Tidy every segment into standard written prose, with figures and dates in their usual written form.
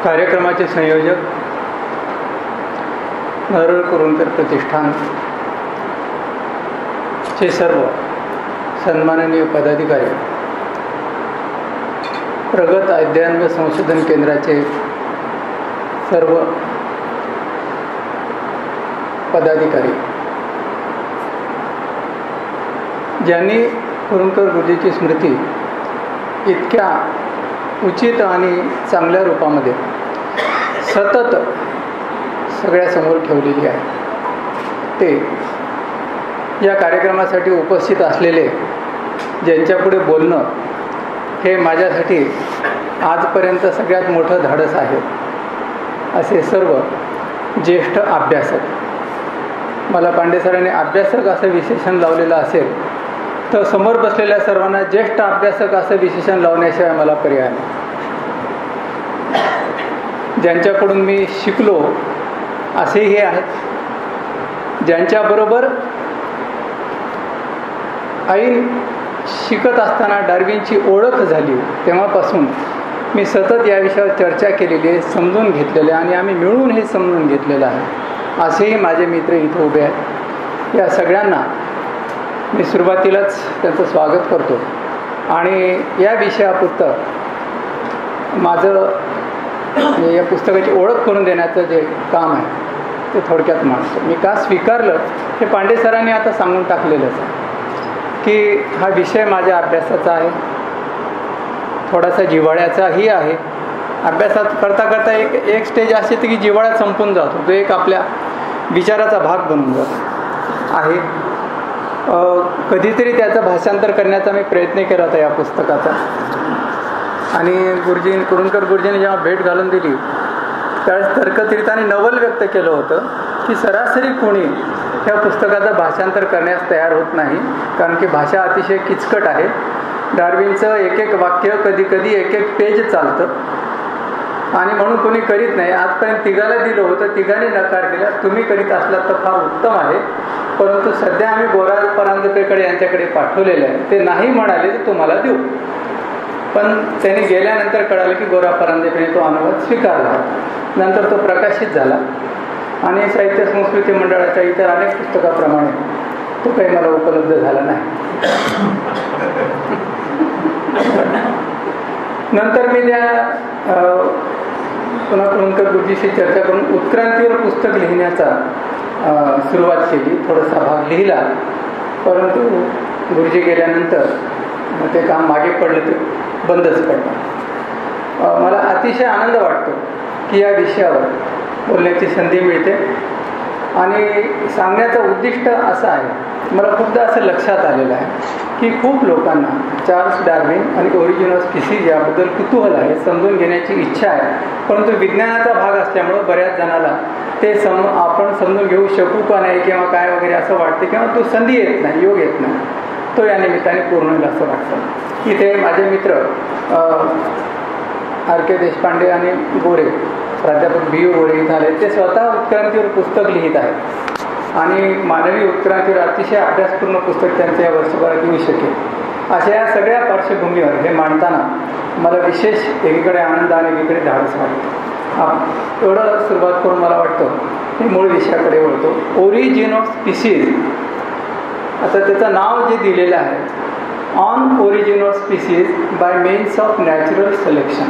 कार्यक्रमाचे संयोजक नरहर कुरुंदकर प्रतिष्ठान चे सर्व सन्माननीय पदाधिकारी, प्रगत अध्ययन व संशोधन केंद्राचे सर्व पदाधिकारी, ज्यांनी कुरुंदकर गुरुजीची स्मृती इतक्या उचित आणि चांगल्या रूपामध्ये सतत सगळ्यासमोर ठेवलेली आहे, ते या कार्यक्रमासाठी उपस्थित असलेले, ज्यांच्यापुढे बोलणं हे माझ्यासाठी आजपर्यंत सगळ्यात मोठं धाडस आहे, असे सर्व ज्येष्ठ अभ्यासक. मला पांडे सरांनी अभ्यासक असं विशेषण लावलेलं असेल तर समोर बसलेल्या सर्वांना ज्येष्ठ अभ्यासक असं विशेषण लावण्याशिवाय मला पर्याय नाही. ज्यांच्याकडून मी शिकलो असेही आहेत, ज्यांच्याबरोबर ऐन शिकत असताना डार्विनची ओळख झाली तेव्हापासून मी सतत या विषयावर चर्चा केलेली आहे, समजून घेतलेले आणि आम्ही मिळून हे समजून घेतलेलं आहे. असेही माझे मित्र इथं उभे आहेत. या सगळ्यांना मी सुरुवातीलाच त्यांचं स्वागत करतो आणि या विषयापुरतं माझं या पुस्तकाची ओळख करून देण्याचं जे काम आहे ते थोडक्यात मांडतो. मी का स्वीकारलं हे पांडे सरांनी आता सांगून टाकलेलंच आहे की हा विषय माझ्या अभ्यासाचा आहे, थोडासा जिव्हाळ्याचाही आहे. अभ्यासात करता करता एक स्टेज अशी येते की जिव्हाळा संपून जातो, तो एक आपल्या विचाराचा भाग बनून जातो आहे. कधीतरी त्याचं भाषांतर करण्याचा मी प्रयत्न केला होता या पुस्तकाचा, आणि कुरुंदकर गुरुजींनी जेव्हा भेट घालून दिली त्यावेळेस तर्कतीर्थाने नवल व्यक्त केलं होतं की सरासरी कोणी ह्या पुस्तकाचं भाषांतर करण्यास तयार होत नाही, कारण की भाषा अतिशय किचकट आहे. डार्विनचं एक एक वाक्य कधी कधी एक एक पेज चालतं आणि म्हणून कोणी करीत नाही. आजपर्यंत तिघाला दिलं होतं, तिघांनी नकार दिला. तुम्ही करीत असलात तर फार उत्तम आहे, परंतु सध्या आम्ही गोरा परांजपेकडे यांच्याकडे पाठवलेलं आहे. ते नाही म्हणाले तर तुम्हाला देऊ, पण त्यांनी गेल्यानंतर कळालं की गोरा परांजपेने तो अनुवाद स्वीकारला. नंतर तो प्रकाशित झाला आणि साहित्य संस्कृती मंडळाच्या इतर अनेक पुस्तकाप्रमाणे तो काही मला उपलब्ध झाला नाही. नंतर मी त्या पुन्हा कुरुंदकर गुरुजीशी चर्चा करून उत्क्रांतीवर पुस्तक लिहिण्याचा सुरुवात केली. थोडासा भाग लिहिला, परंतु गुरुजी गेल्यानंतर ते काम मागे पडलं, ते बंदच पडलं. मला अतिशय आनंद वाटतो की या विषयावर बोलण्याची संधी मिळते आणि सांगण्याचं उद्दिष्ट असं आहे. मला खूपदा असं लक्षात आलेलं आहे की खूप लोकांना चार्ल्स डार्विन आणि ओरिजिन ऑफ स्पीसीज याबद्दल कुतूहल आहे, समजून घेण्याची इच्छा आहे, परंतु विज्ञानाचा भाग असल्यामुळं बऱ्याच जणाला ते आपण समजून घेऊ शकू का नाही किंवा काय वगैरे असं वाटते, किंवा तो संधी येत नाही, योग येत नाही. तो या निमित्ताने पूर्ण होईल असं वाटतं. इथे माझे मित्र R.K. देशपांडे आणि गोरे, प्राध्यापक B.U. गोरे इथं आले. ते स्वतः उत्क्रांतीवर पुस्तक लिहित आहेत आणि मानवी उत्क्रांतीवर अतिशय अभ्यासपूर्ण पुस्तक त्यांच्या या वर्षभरात येऊ शकेल. अशा या सगळ्या पार्श्वभूमीवर हे मांडताना मला विशेष एकीकडे आनंद आणि एकीकडे धाडस वाटतं. एवढं सुरुवात करून मला वाटतं मी मूळ विषयाकडे वळतो. ओरिजिन ऑफ स्पीसीज, आता त्याचं नाव जे दिलेलं आहे, on origin of species by means of natural selection,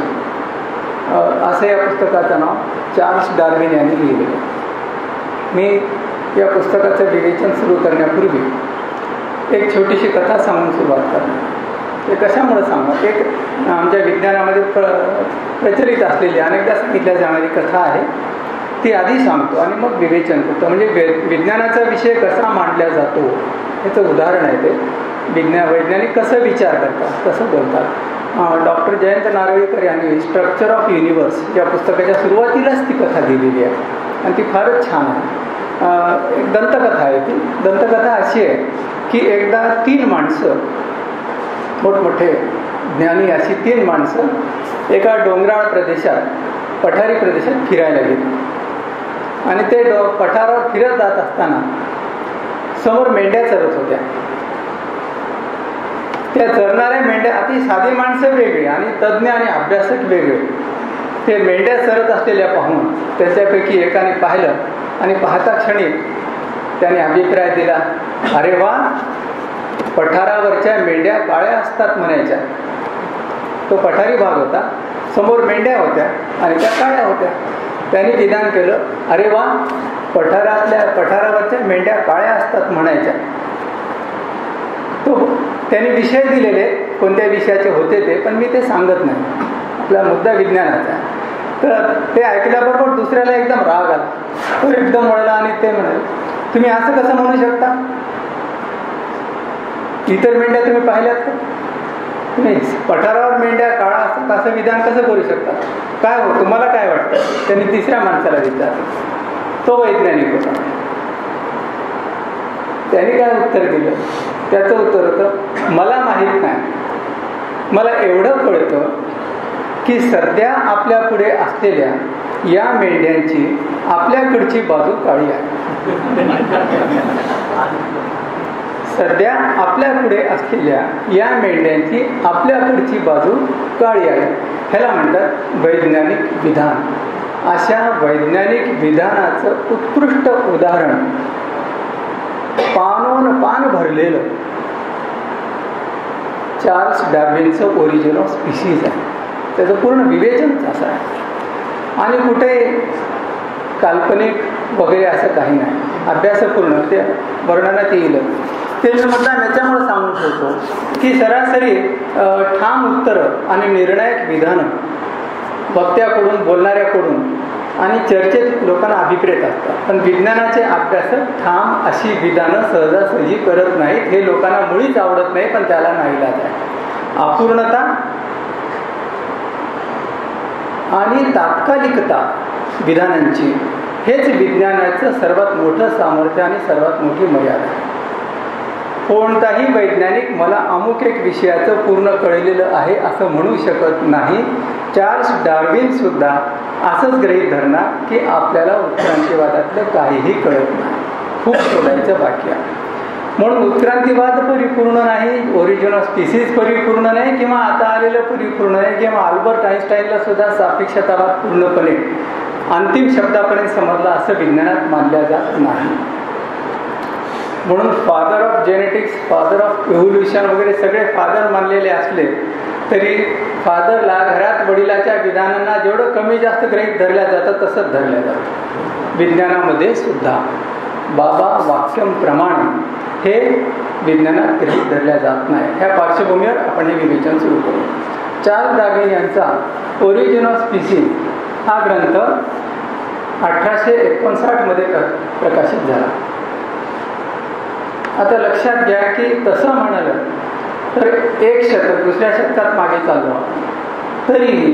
असं या पुस्तकाचं नाव चार्ल्स डार्विन यांनी लिहिलेलं. मी या पुस्तकाचं विवेचन सुरू करण्यापूर्वी एक छोटीशी कथा सांगून सुरुवात करणार. ते कशामुळे सांगणार, एक आमच्या विज्ञानामध्ये प्रचलित असलेली अनेकदा सांगितल्या जाणारी कथा आहे, ती आधी सांगतो आणि मग विवेचन करतो. म्हणजे विज्ञानाचा विषय कसा मांडला जातो याचं उदाहरण आहे ते. वैज्ञानिक कसं विचार करतात, कसं बोलतात. डॉक्टर जयंत नारळीकर यांनी स्ट्रक्चर ऑफ युनिवर्स या पुस्तकाच्या सुरुवातीलाच ती कथा दिलेली आहे आणि ती फारच छान आहे. एक दंतकथा आहे ती. दंतकथा अशी आहे की एकदा 3 माणसं, मोठमोठे ज्ञानी अशी 3 माणसं एका डोंगराळ प्रदेशात, पठारी प्रदेशात फिरायला गेली आणि ते पठारावर फिरत जात असताना समोर मेंढ्या चरत होत्या. त्या चरणाऱ्या मेंढ्या, अति साधी माणसं वेगळी आणि तज्ज्ञ आणि अभ्यासक वेगळे. ते मेंढ्या सरत असलेल्या पाहून त्याच्यापैकी एकाने पाहिलं आणि पाहता क्षणी त्याने अभिप्राय दिला, अरे वा, पठारावरच्या मेंढ्या काळ्या असतात म्हणायच्या. तो पठारी भाग होता, समोर मेंढ्या होत्या आणि त्या काळ्या होत्या. त्यांनी विधान केलं, अरे वा, पठारावरच्या मेंढ्या काळ्या असतात म्हणायच्या. तो त्यांनी विषय दिलेले, कोणत्या विषयाचे होते ते, पण मी ते सांगत नाही, आपला मुद्दा विज्ञानाचा. तर ते ऐकल्याबरोबर दुसऱ्याला एकदम राग आला. तो एकदम वळला आणि ते म्हणाले, तुम्ही असं कसं म्हणू शकता? इतर मेंढ्या तुम्ही पाहिल्यात का? तुम्ही पठारावर मेंढ्या काळा असतात असं विधान कसं करू शकता? काय हो, तुम्हाला काय वाटतं? त्यांनी तिसऱ्या माणसाला विचारलं. तो वैज्ञानिक होता. त्यांनी काय उत्तर दिलं? त्याचं उत्तर होतं, मला माहीत नाही, मला एवढं कळतं की सध्या आपल्या पुढे असलेल्या या मेंढ्यांची आपल्याकडची बाजू काळी आहे. सध्या आपल्या पुढे असलेल्या या मेंढ्यांची आपल्याकडची बाजू काळी आहे. ह्याला म्हणतात वैज्ञानिक विधान. अशा वैज्ञानिक विधानाचं उत्कृष्ट उदाहरण पानोन पान भरलेलं चार्ल्स डार्विनचं ओरिजिन ऑफ स्पीशीज आहे. त्याचं पूर्ण विवेचनच असं आहे आणि कुठे काल्पनिक वगैरे असं काही नाही, अभ्यासपूर्ण ते वर्णनात येईल. ते मुद्दा याच्यामुळे सांगून ठेवतो की सरासरी ठाम उत्तरं आणि निर्णायक विधानं वक्त्याकडून, बोलणाऱ्याकडून आणि चर्चेत लोकांना अभिप्रेत असतात, पण विज्ञानाचे अभ्यासक ठाम अशी विधानं सहजासहजी करत नाहीत. हे लोकांना मुळीच आवडत नाही, पण त्याला नाईलाज आहे. अपूर्णता आणि तात्कालिकता विधानांची हेच विज्ञानाचं सर्वात मोठं सामर्थ्य आणि सर्वात मोठी मर्यादा आहे. कोणताही वैज्ञानिक मला अमुक एक विषयाचं पूर्ण कळलेलं आहे असं म्हणू शकत नाही. चार्ल्स डार्विन सुद्धा असंच गृहीत धरणार की आपल्याला उत्क्रांतीवादातलं काहीही कळत नाही, खूप शोधायचं बाकी आहे. म्हणून उत्क्रांतीवाद परिपूर्ण नाही, ओरिजिन ऑफ स्पीसीज परिपूर्ण नाही, किंवा आता आलेलं परिपूर्ण नाही, किंवा अल्बर्ट आइन्स्टाईनला सुद्धा सापेक्षतावाद पूर्णपणे अंतिम शब्दापर्यंत समजला असं विज्ञानात मानल्या जात नाही. म्हणून father of genetics, father of evolution वगैरे सगळे फादर मानलेले असले तरी फादरला घरात वडिलाच्या विधानांना जेवढं कमी जास्त गृहीत धरल्या जातं तसंच धरल्या जातं. विज्ञानामध्ये सुद्धा बाबा वाक्यम प्रमाणे हे विज्ञानात गृहीत धरल्या जात नाही. ह्या पार्श्वभूमीवर आपण हे विवेचन सुरू करू. चार्ल्स डार्विन यांचा ओरिजिन ऑफ स्पीसीज हा ग्रंथ 1859 मध्ये प्रकाशित झाला. आता लक्षात घ्या की तसं म्हणालं तर एक शतक दुसऱ्या शतकात मागे चाललो तरीही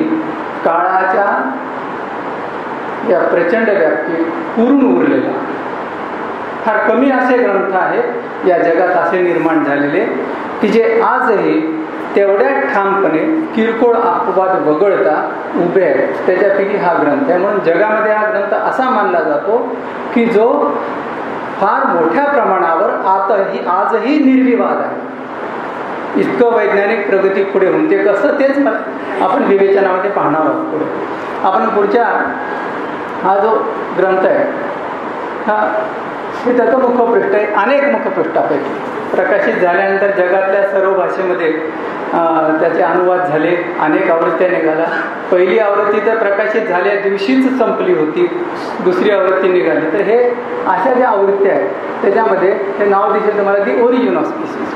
काळाच्या या प्रचंड व्याप्तीत पुरून उरलेला फार कमी असे ग्रंथ आहेत या जगात असे निर्माण झालेले की जे आजही तेवढ्या ठामपणे किरकोळ अपवाद वगळता उभे आहेत. त्याच्यापैकी हा ग्रंथ आहे. म्हणून जगामध्ये हा ग्रंथ असा मानला जातो की जो फार मोठ्या प्रमाणावर आजही निर्विवाद आहे. इतकं वैज्ञानिक प्रगती पुढे होऊन ते कसं तेच आपण विवेचनामध्ये पाहणार आहोत. पुढे आपण पुढच्या हा जो ग्रंथ आहे हा हे त्याचं मुखपृष्ठ आहे. अनेक मुखपृष्ठापैकी प्रकाशित झाल्यानंतर जगातल्या सर्व भाषेमध्ये त्याचे अनुवाद झाले. अनेक आवृत्त्या निघाला. पहिली आवृत्ती तर प्रकाशित झाल्या दिवशीच संपली होती, दुसरी आवृत्ती निघाली. तर हे अशा ज्या आवृत्त्या आहेत त्याच्यामध्ये हे नाव दिसेल तुम्हाला, the origin of species.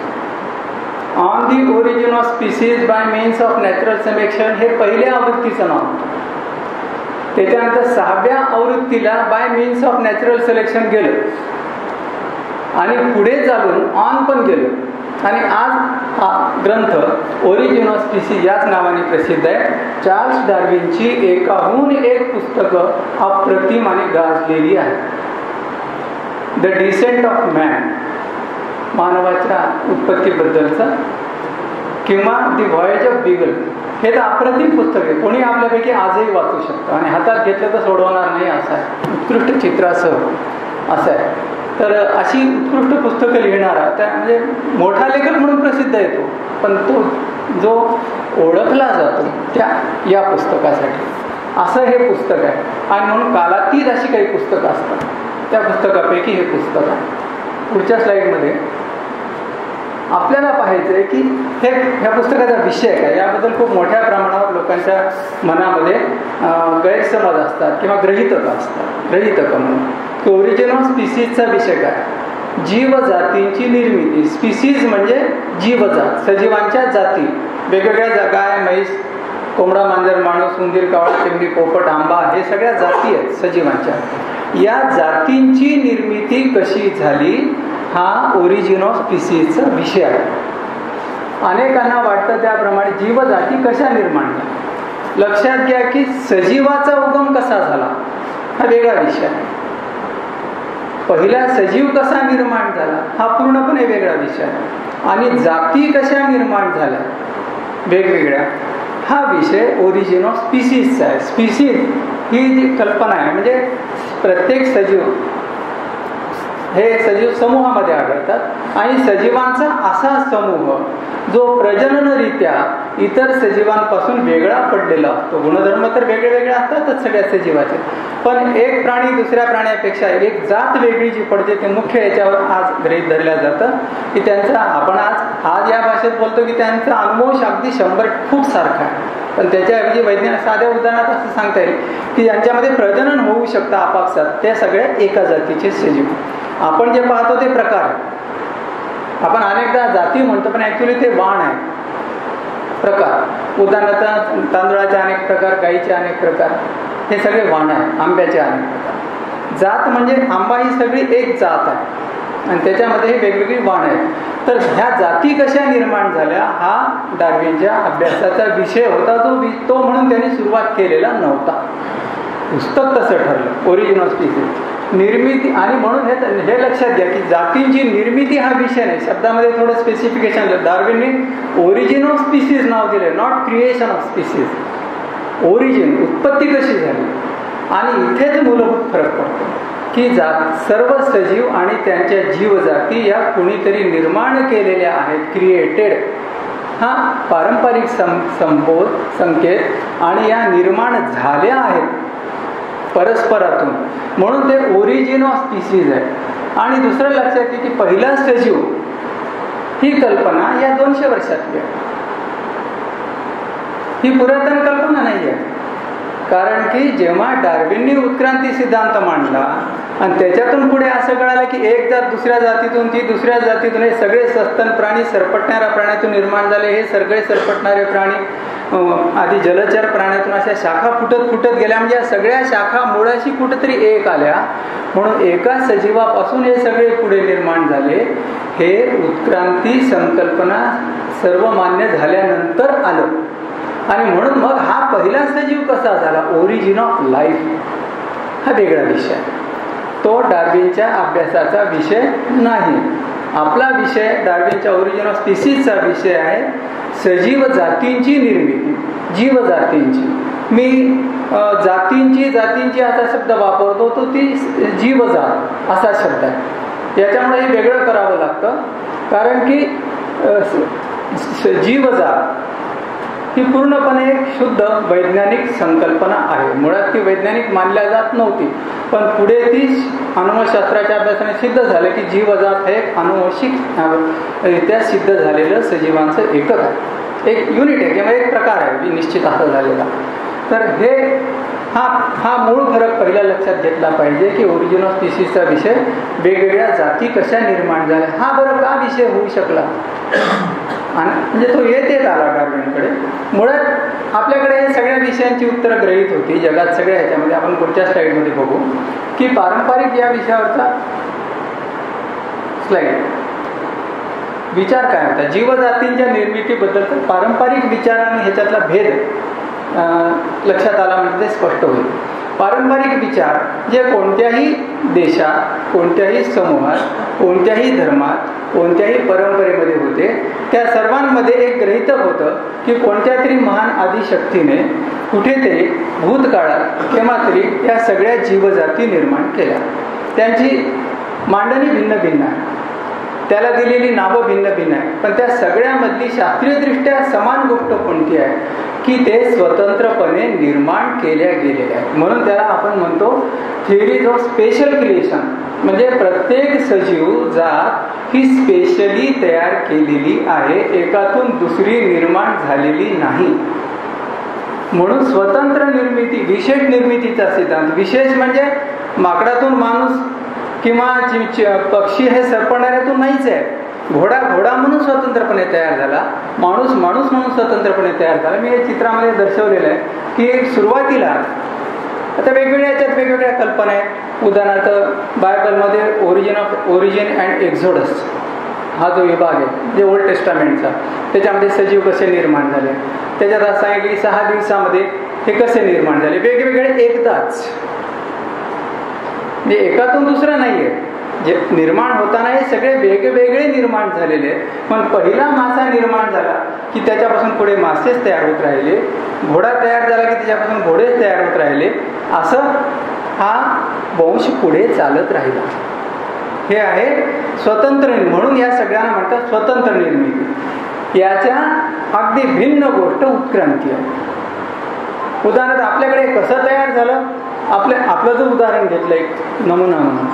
On the origin of species by means of natural selection हे पहिल्या आवृत्तीचं नाव. त्याच्यानंतर 6व्या आवृत्तीला by means of natural selection गेलं आणि पुढे चालून ऑन पण गेलं. आणि आज हा ग्रंथ ओरिजिन ऑफ स्पीसीज याच नावाने प्रसिद्ध आहे. चार्ल्स डार्विनची एकाहून एक पुस्तकं अप्रतिम आणि गाजलेली आहेत. द डिसेंट ऑफ मॅन, मानवाच्या उत्पत्तीबद्दलचं, किंवा दी व्हॉयेज ऑफ बीगल हे तर अप्रतिम पुस्तक आहे. कोणी आपल्यापैकी आजही वाचू शकतं आणि हातात घेतलं तर सोडवणार नाही असं आहे. उत्कृष्ट चित्रासह असं आहे. तर अशी उत्कृष्ट पुस्तकं लिहिणारा त्या म्हणजे मोठा लेखक म्हणून प्रसिद्ध येतो, पण तो जो ओळखला जातो त्या या पुस्तकासाठी असं हे पुस्तक आहे. आणि म्हणून कालातीत अशी काही पुस्तकं असतात, त्या पुस्तकापैकी हे पुस्तक आहे. पुढच्या स्लाईडमध्ये आपल्याला पाहायचं आहे की ह्या पुस्तकाचा विषय काय, याबद्दल खूप मोठ्या प्रमाणावर लोकांच्या मनामध्ये गैरसमज असतात किंवा ग्रहितक असतात. ग्रहितक म्हणून की ओरिजिन ऑफ स्पीसीजचा विषय काय, जीवजातींची निर्मिती. स्पीसीज म्हणजे जीवजात, सजीवांच्या जाती, वेगवेगळ्या गाय, म्हैस, कोंबडा, मांजर, माणूस, उंदीर, कावळा, चिमणी, पोपट, आंबा, हे सगळ्या जाती आहेत सजीवांच्या. या जातींची निर्मिती कशी झाली हा ओरिजिन ऑफ स्पीसीजचा विषय आहे. अनेकांना वाटतं त्याप्रमाणे जीवजाती कशा निर्माण झाल्या. लक्षात घ्या की सजीवाचा उगम कसा झाला हा वेगळा विषय आहे. पहिला सजीव कसा निर्माण झाला हा पूर्णपणे वेगळा विषय आहे. आणि जाती कशा निर्माण झाल्या वेगवेगळ्या हा विषय ओरिजिन ऑफ स्पीसीजचा आहे. स्पीसीज ही जी कल्पना आहे म्हणजे प्रत्येक सजीव हे सजीव समूहामध्ये आढळतात आणि सजीवांचा असा समूह जो प्रजननरित्या इतर सजीवांपासून वेगळा पडलेला असतो. गुणधर्म तर वेगळे वेगळे असतातच सगळ्या सजीवाचे, पण एक प्राणी दुसऱ्या प्राण्यापेक्षा एक जात वेगळी जी पडते ते मुख्य याच्यावर आज गृहीत धरल्या जातं की त्यांचा, आपण आज या भाषेत बोलतो की त्यांचा अनुवंश अगदी 100 खूप सारखा आहे. पण त्याच्याऐवजी वैज्ञानिक साध्या उदाहरणात असं सांगता येईल की यांच्यामध्ये प्रजनन होऊ शकतं आपापसात, ते सगळ्या एका जातीचे सजीव. आपण जे पाहतो ते प्रकार, आपण अनेकदा जाती म्हणतो पण ऍक्च्युली ते वाण आहे, प्रकार. उदाहरणार्थ तांदळाचे अनेक प्रकार, गाईचे अनेक प्रकार, हे सगळे वाण आहे. आंब्याचे अनेक प्रकार. जात म्हणजे आंबा ही सगळी एक जात आहे आणि त्याच्यामध्ये हे वेगवेगळी वाण आहेत. तर ह्या जाती कशा निर्माण झाल्या हा डार्विनच्या अभ्यासाचा विषय होता. तो म्हणून त्यांनी सुरुवात केलेला नव्हता. पुस्तक तसं ठरलं, ओरिजिन ऑफ स्पीसीज, निर्मिती. आणि म्हणून हे लक्षात घ्या की जातींची निर्मिती हा विषय नाही. शब्दामध्ये थोडं स्पेसिफिकेशन, डार्विनने ओरिजिन ऑफ स्पीसीज नाव दिले, not creation of species. Origin, उत्पत्ती कशी झाली. आणि इथेच मूलभूत फरक पडतो की सर्व सजीव आणि त्यांच्या जीवजाती या कुणीतरी निर्माण केलेल्या आहेत, क्रिएटेड. हा पारंपरिक संकेत आणि या निर्माण झाल्या आहेत परस्परातून, म्हणून ते ओरिजिन ऑफ स्पीसीज आहे. आणि दुसरं लक्षात घ्या की पहिला सजीव ही कल्पना या 200 वर्षातली आहे. ही पुरातन कल्पना नाही आहे. कारण की जेव्हा डार्विनने उत्क्रांती सिद्धांत मांडला आणि त्याच्यातून पुढे असं कळालं की एक जात दुसऱ्या जातीतून, ती दुसऱ्या जातीतून, हे सगळे सस्तन प्राणी सरपटणाऱ्या प्राण्यातून निर्माण झाले. हे सगळे सरपटणारे प्राणी आधी जलचर प्राण्यातून अशा शाखा फुटत फुटत गेल्या, म्हणजे या सगळ्या शाखा मुळाशी कुठेतरी एक आल्या, म्हणून एका सजीवापासून हे सगळे पुढे निर्माण झाले. हे उत्क्रांती संकल्पना सर्वमान्य झाल्यानंतर आलं. आणि म्हणून मग हा पहिला सजीव कसा झाला, ओरिजिन ऑफ लाईफ, हा वेगळा विषय आहे. तो डार्विनच्या अभ्यासाचा विषय नाही. आपला विषय डार्विनच्या ओरिजिन ऑफ स्पीसीजचा विषय आहे सजीव जातींची निर्मिती, जीवजातींची. मी जातींची असा शब्द वापरतो, तो ती जीवजात असा शब्द आहे. याच्यामुळे हे वेगळं करावं लागतं, कारण की जीवजात ही पूर्णपणे एक शुद्ध वैज्ञानिक संकल्पना आहे. मुळात ती वैज्ञानिक मानल्या जात नव्हती, पण पुढे ती अनुवंशशास्त्राच्या अभ्यासाने सिद्ध झालं की जीवजात हे एक अनुवंशिकरित्या सिद्ध झालेलं सजीवांचं एकक आहे, एक युनिट आहे किंवा एक प्रकार आहे निश्चित असा झालेला. तर हा मूळ फरक पहिला लक्षात घेतला पाहिजे की ओरिजिन ऑफ स्पीसीजचा विषय वेगवेगळ्या जाती कशा निर्माण झाल्या हा बरं का विषय होऊ शकला. आणि म्हणजे तो येत आला डार्विनकडे. मुळात आपल्याकडे सगळ्या विषयांची उत्तरं ग्रहित होती जगात सगळ्या ह्याच्यामध्ये. आपण पुढच्या स्लाईडमध्ये बघू की पारंपरिक या विषयावरचा स्लाईड विचार काय होता जीवजातींच्या निर्मितीबद्दल. पारंपरिक विचाराने ह्याच्यातला भेद लक्षात आला म्हणजे ते स्पष्ट होईल. पारंपरिक विचार जे कोणत्याही देशात, कोणत्याही समूहात, कोणत्याही धर्मात, कोणत्याही परंपरेमध्ये होते, त्या सर्वांमध्ये एक गृहीतक होतं की कोणत्या तरी महान आदिशक्तीने कुठेतरी भूतकाळात केव्हा तरी या सगळ्या जीवजाती निर्माण केल्या. त्यांची मांडणी भिन्न भिन्न आहे, त्याला दिलेली नावं भिन्न भिन्न आहे, पण त्या सगळ्यामधली शास्त्रीयदृष्ट्या समान गोष्ट कोणती आहे की ते स्वतंत्रपणे निर्माण केल्या गेलेल्या आहेत. म्हणून त्याला आपण म्हणतो थिअरीज ऑफ स्पेशल क्रिएशन. म्हणजे प्रत्येक सजीव जात ही स्पेशली तयार केलेली आहे, एकातून दुसरी निर्माण झालेली नाही. म्हणून स्वतंत्र निर्मिती, विशेष निर्मितीचा सिद्धांत. विशेष म्हणजे माकडातून माणूस किंवा पक्षी हे सरपणाऱ्यातून नाहीच आहे. घोडा घोडा म्हणून स्वतंत्रपणे तयार झाला, माणूस माणूस म्हणून स्वतंत्रपणे तयार झाला. मी हे चित्रामध्ये दर्शवलेलं आहे की सुरुवातीला आता वेगवेगळ्या याच्यात वेगवेगळ्या कल्पना आहेत. उदाहरणार्थ बायबलमध्ये ओरिजिन अँड एक्झोडस हा जो विभाग आहे जे ओल्ड टेस्टामेंटचा, त्याच्यामध्ये सजीव कसे निर्माण झाले, त्याच्यात असं आहे की 6 दिवसामध्ये हे कसे निर्माण झाले, वेगवेगळे एकदाच, म्हणजे एकातून दुसरं नाही आहे. जे निर्माण होताना हे सगळे वेगवेगळे निर्माण झालेले आहेत. पण पहिला मासा निर्माण झाला की त्याच्यापासून पुढे मासेच तयार होत राहिले, घोडा तयार झाला की त्याच्यापासून घोडेच तयार होत राहिले, असं हा वंश पुढे चालत राहिला. हे आहे स्वतंत्र. म्हणून या सगळ्यांना म्हणतात स्वतंत्र निर्मिती. याच्या अगदी भिन्न गोष्ट उत्क्रांती आहे. उदाहरणार्थ आपल्याकडे कसं तयार झालं, आपलं जर उदाहरण घेतलं एक नमुना म्हणून,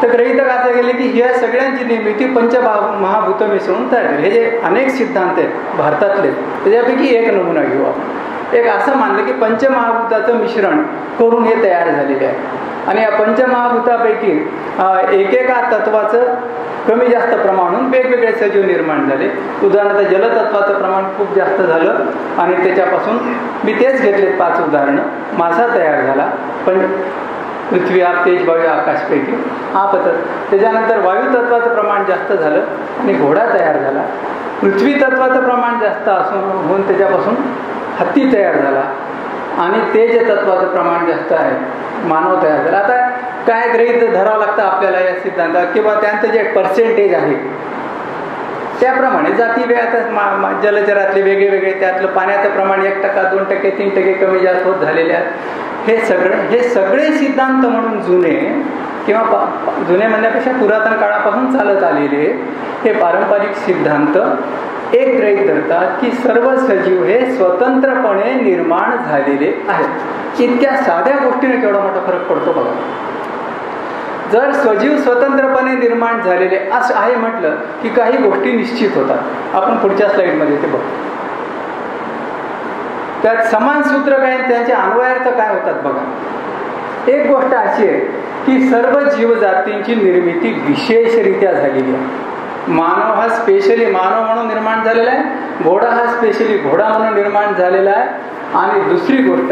तर गृहीतक असं गेले की या सगळ्यांची निर्मिती पंचमहाभूत मिसळून तयार झाली. हे जे अनेक सिद्धांत आहेत भारतातले, त्याच्यापैकी एक नमुना घेऊ आपण. एक असं मानलं की पंचमहाभूताचं मिश्रण करून हे तयार झालेले आहे. आणि या पंचमहाभूतापैकी एकेका तत्वाचं कमी जास्त प्रमाण वेगवेगळे सजीव निर्माण झाले. उदाहरणार्थ जलतत्वाचं प्रमाण खूप जास्त झालं आणि त्याच्यापासून मी तेच घेतले 5 उदाहरणं. मासा तयार झाला, पण पृथ्वी आप, तेज, वायू, आकाशपैकी हा पद्धत. त्याच्यानंतर वायू तत्वाचं प्रमाण जास्त झालं आणि घोडा तयार झाला. पृथ्वी तत्वाचं प्रमाण जास्त होऊन त्याच्यापासून हत्ती तयार झाला आणि तेज तत्वाचं प्रमाण जास्त आहे, मानव तयार झाला. आता काय गृहीत धरावं लागतं आपल्याला या सिद्धांतात, किंवा त्यांचं जे पर्सेंटेज आहे त्याप्रमाणे जाती आता जलचरातले वेगळे, त्यातलं पाण्याचं प्रमाण 1%, 2%, 3% कमी जास्त होत झालेले आहेत. हे सगळे सिद्धांत म्हणून जुने, किंवा जुने म्हणण्यापेक्षा पुरातन काळापासून चालत आलेले हे पारंपरिक सिद्धांत एक गृहीत धरतात की सर्व सजीव हे स्वतंत्रपणे निर्माण झालेले आहेत. इतक्या साध्या गोष्टीने केवढा मोठा फरक पडतो बघा. जर सजीव स्वतंत्रपणे निर्माण झालेले असं आहे म्हटलं की काही गोष्टी निश्चित होतात. आपण पुढच्या स्लाइडमध्ये ते बघू. त्यात समान सूत्र काय, त्यांचे अन्वयार्थ काय होतात बघा. एक गोष्ट अशी आहे की सर्व जीवजातींची निर्मिती विशेषरित्या झालेली आहे. मानव हा स्पेशली मानव म्हणून निर्माण झालेला आहे, घोडा हा स्पेशली घोडा म्हणून निर्माण झालेला आहे. आणि दुसरी गोष्ट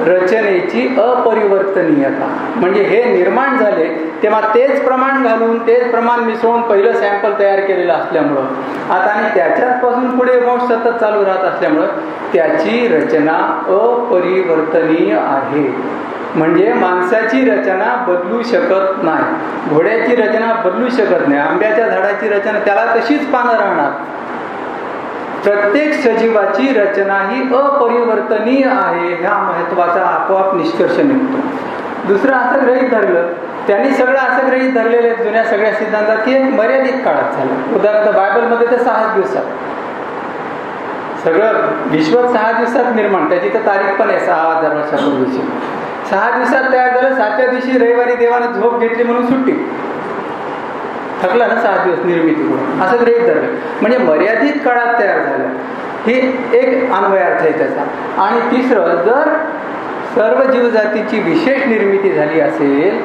रचनेची अपरिवर्तनीयता. म्हणजे हे निर्माण झाले तेव्हा तेच प्रमाण घालून तेच प्रमाण मिसळून पहिलं सॅम्पल तयार केलेलं असल्यामुळं आता आणि त्याच्यापासून पुढे वंश सतत चालू राहत असल्यामुळं त्याची रचना अपरिवर्तनीय आहे. म्हणजे माणसाची रचना बदलू शकत नाही, घोड्याची रचना बदलू शकत नाही, आंब्याच्या झाडाची रचना त्याला तशीच पानं राहणार. प्रत्येक सजीवाची रचना ही अपरिवर्तनीय आहे, ह्या महत्वाचा आपोआप निष्कर्ष निघतो. दुसरं असं गृहीत धरलं, त्यांनी सगळं असं गृहीत धरलेले जुन्या सगळ्या सिद्धांतात की मर्यादित काळात झालं. उदाहरणार्थ बायबलमध्ये तर 6 दिवसात सगळं विश्व 6 दिवसात निर्माण, त्याची तर तारीख पण आहे 6000 वर्षापूर्वीची. 6 दिवसात तयार झालं. 7व्या दिवशी रविवारी देवानं झोप घेतली म्हणून सुट्टी, थकला ना 6 दिवस निर्मिती करून, असं गृहीत धरलं. म्हणजे मर्यादित काळात तयार झालं, हे एक अन्वयार्थ आहे त्याचा. आणि तिसरं, जर सर्व जीवजातीची विशेष निर्मिती झाली असेल,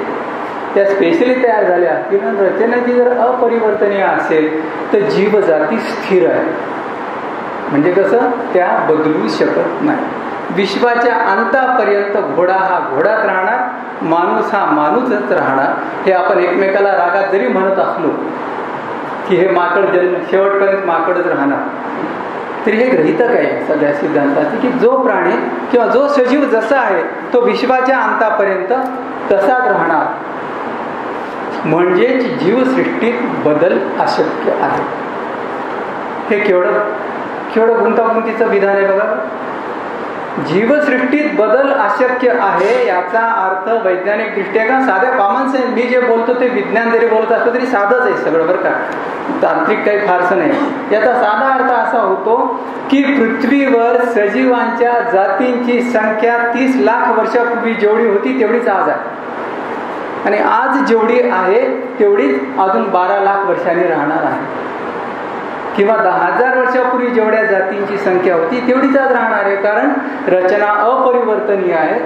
त्या स्पेशली तयार झाल्या असतील, रचनेची जर अपरिवर्तनीय असेल तर जीवजाती स्थिर आहे. म्हणजे कसं, त्या बदलू शकत नाही. विश्वाच्या अंतापर्यंत घोडा हा घोडाच राहणार, माणूस हा माणूसच राहणार. हे आपण एकमेकाला रागात जरी म्हणत असलो की हे माकड जन्म शेवटपर्यंत माकडच राहणार, तरी हे गृहीतक आहे सगळ्या सिद्धांताचे की जो प्राणी किंवा जो सजीव जसा आहे तो विश्वाच्या अंतापर्यंत तसाच राहणार. म्हणजे जीवसृष्टीत बदल अशक्य आहे. हे केवढं गुंतागुंतीचं विधान आहे बघा. जीवसृष्टीत बदल अशक्य आहे याचा अर्थ वैज्ञानिक दृष्ट्या का साध्या कॉमन सेन्स, मी जे बोलतो ते विज्ञान जरी बोलत असलं तरी साधंच आहे सगळं बरं का, तांत्रिक काही फारसं नाही. याचा साधा अर्थ असा होतो की पृथ्वीवर सजीवांच्या जातींची संख्या 30 लाख वर्षापूर्वी जेवढी होती तेवढीच आज आहे, आणि आज जेवढी आहे तेवढीच अजून 12 लाख वर्षांनी राहणार आहे, किंवा 10,000 वर्षापूर्वी जेवढ्या जातींची संख्या होती तेवढीच आज राहणार आहे. कारण रचना अपरिवर्तनीय आहे,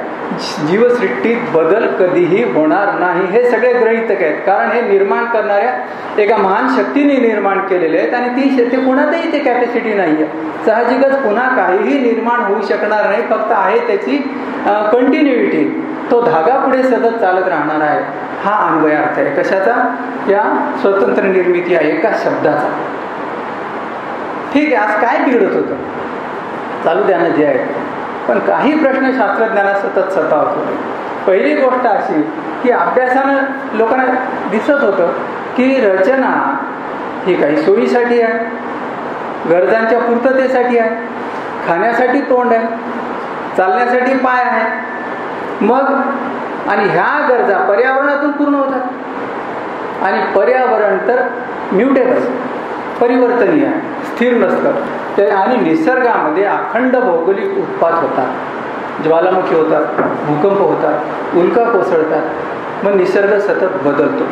जीवसृष्टीत बदल कधीही होणार नाही. हे सगळे गृहीतक आहेत, कारण हे निर्माण करणाऱ्या एका महान शक्तीने निर्माण केलेले आहेत, आणि ती शक्ती कोणातही ते कॅपॅसिटी नाही आहे. साहजिकच पुन्हा काहीही निर्माण होऊ शकणार नाही, फक्त आहे त्याची कंटिन्युइटी, तो धागा पुढे सतत चालत राहणार आहे. हा अन्वयार्थ आहे कशाचा? या स्वतंत्र निर्मिती आहे एका शब्दाचा. ठीक आहे, आज काय बिघडत होतं चालू द्या ना जे आहे, पण काही प्रश्न शास्त्रज्ञांना सतत सतावत होते. पहिली गोष्ट अशी की अभ्यासानं लोकांना दिसत होतं की रचना ही काही सोयीसाठी आहे, गरजांच्या पूर्ततेसाठी आहे, खाण्यासाठी तोंड आहे, चालण्यासाठी पाय आहे, मग आणि ह्या गरजा पर्यावरणातून पूर्ण होतात. आणि पर्यावरण तर म्युटेबल, परिवर्तनीय आहे, स्थिर नसतं ते. आणि निसर्गामध्ये अखंड भौगोलिक उत्पात होतात, ज्वालामुखी होतात, भूकंप होतात, उल्का कोसळतात, मग निसर्ग सतत बदलतो,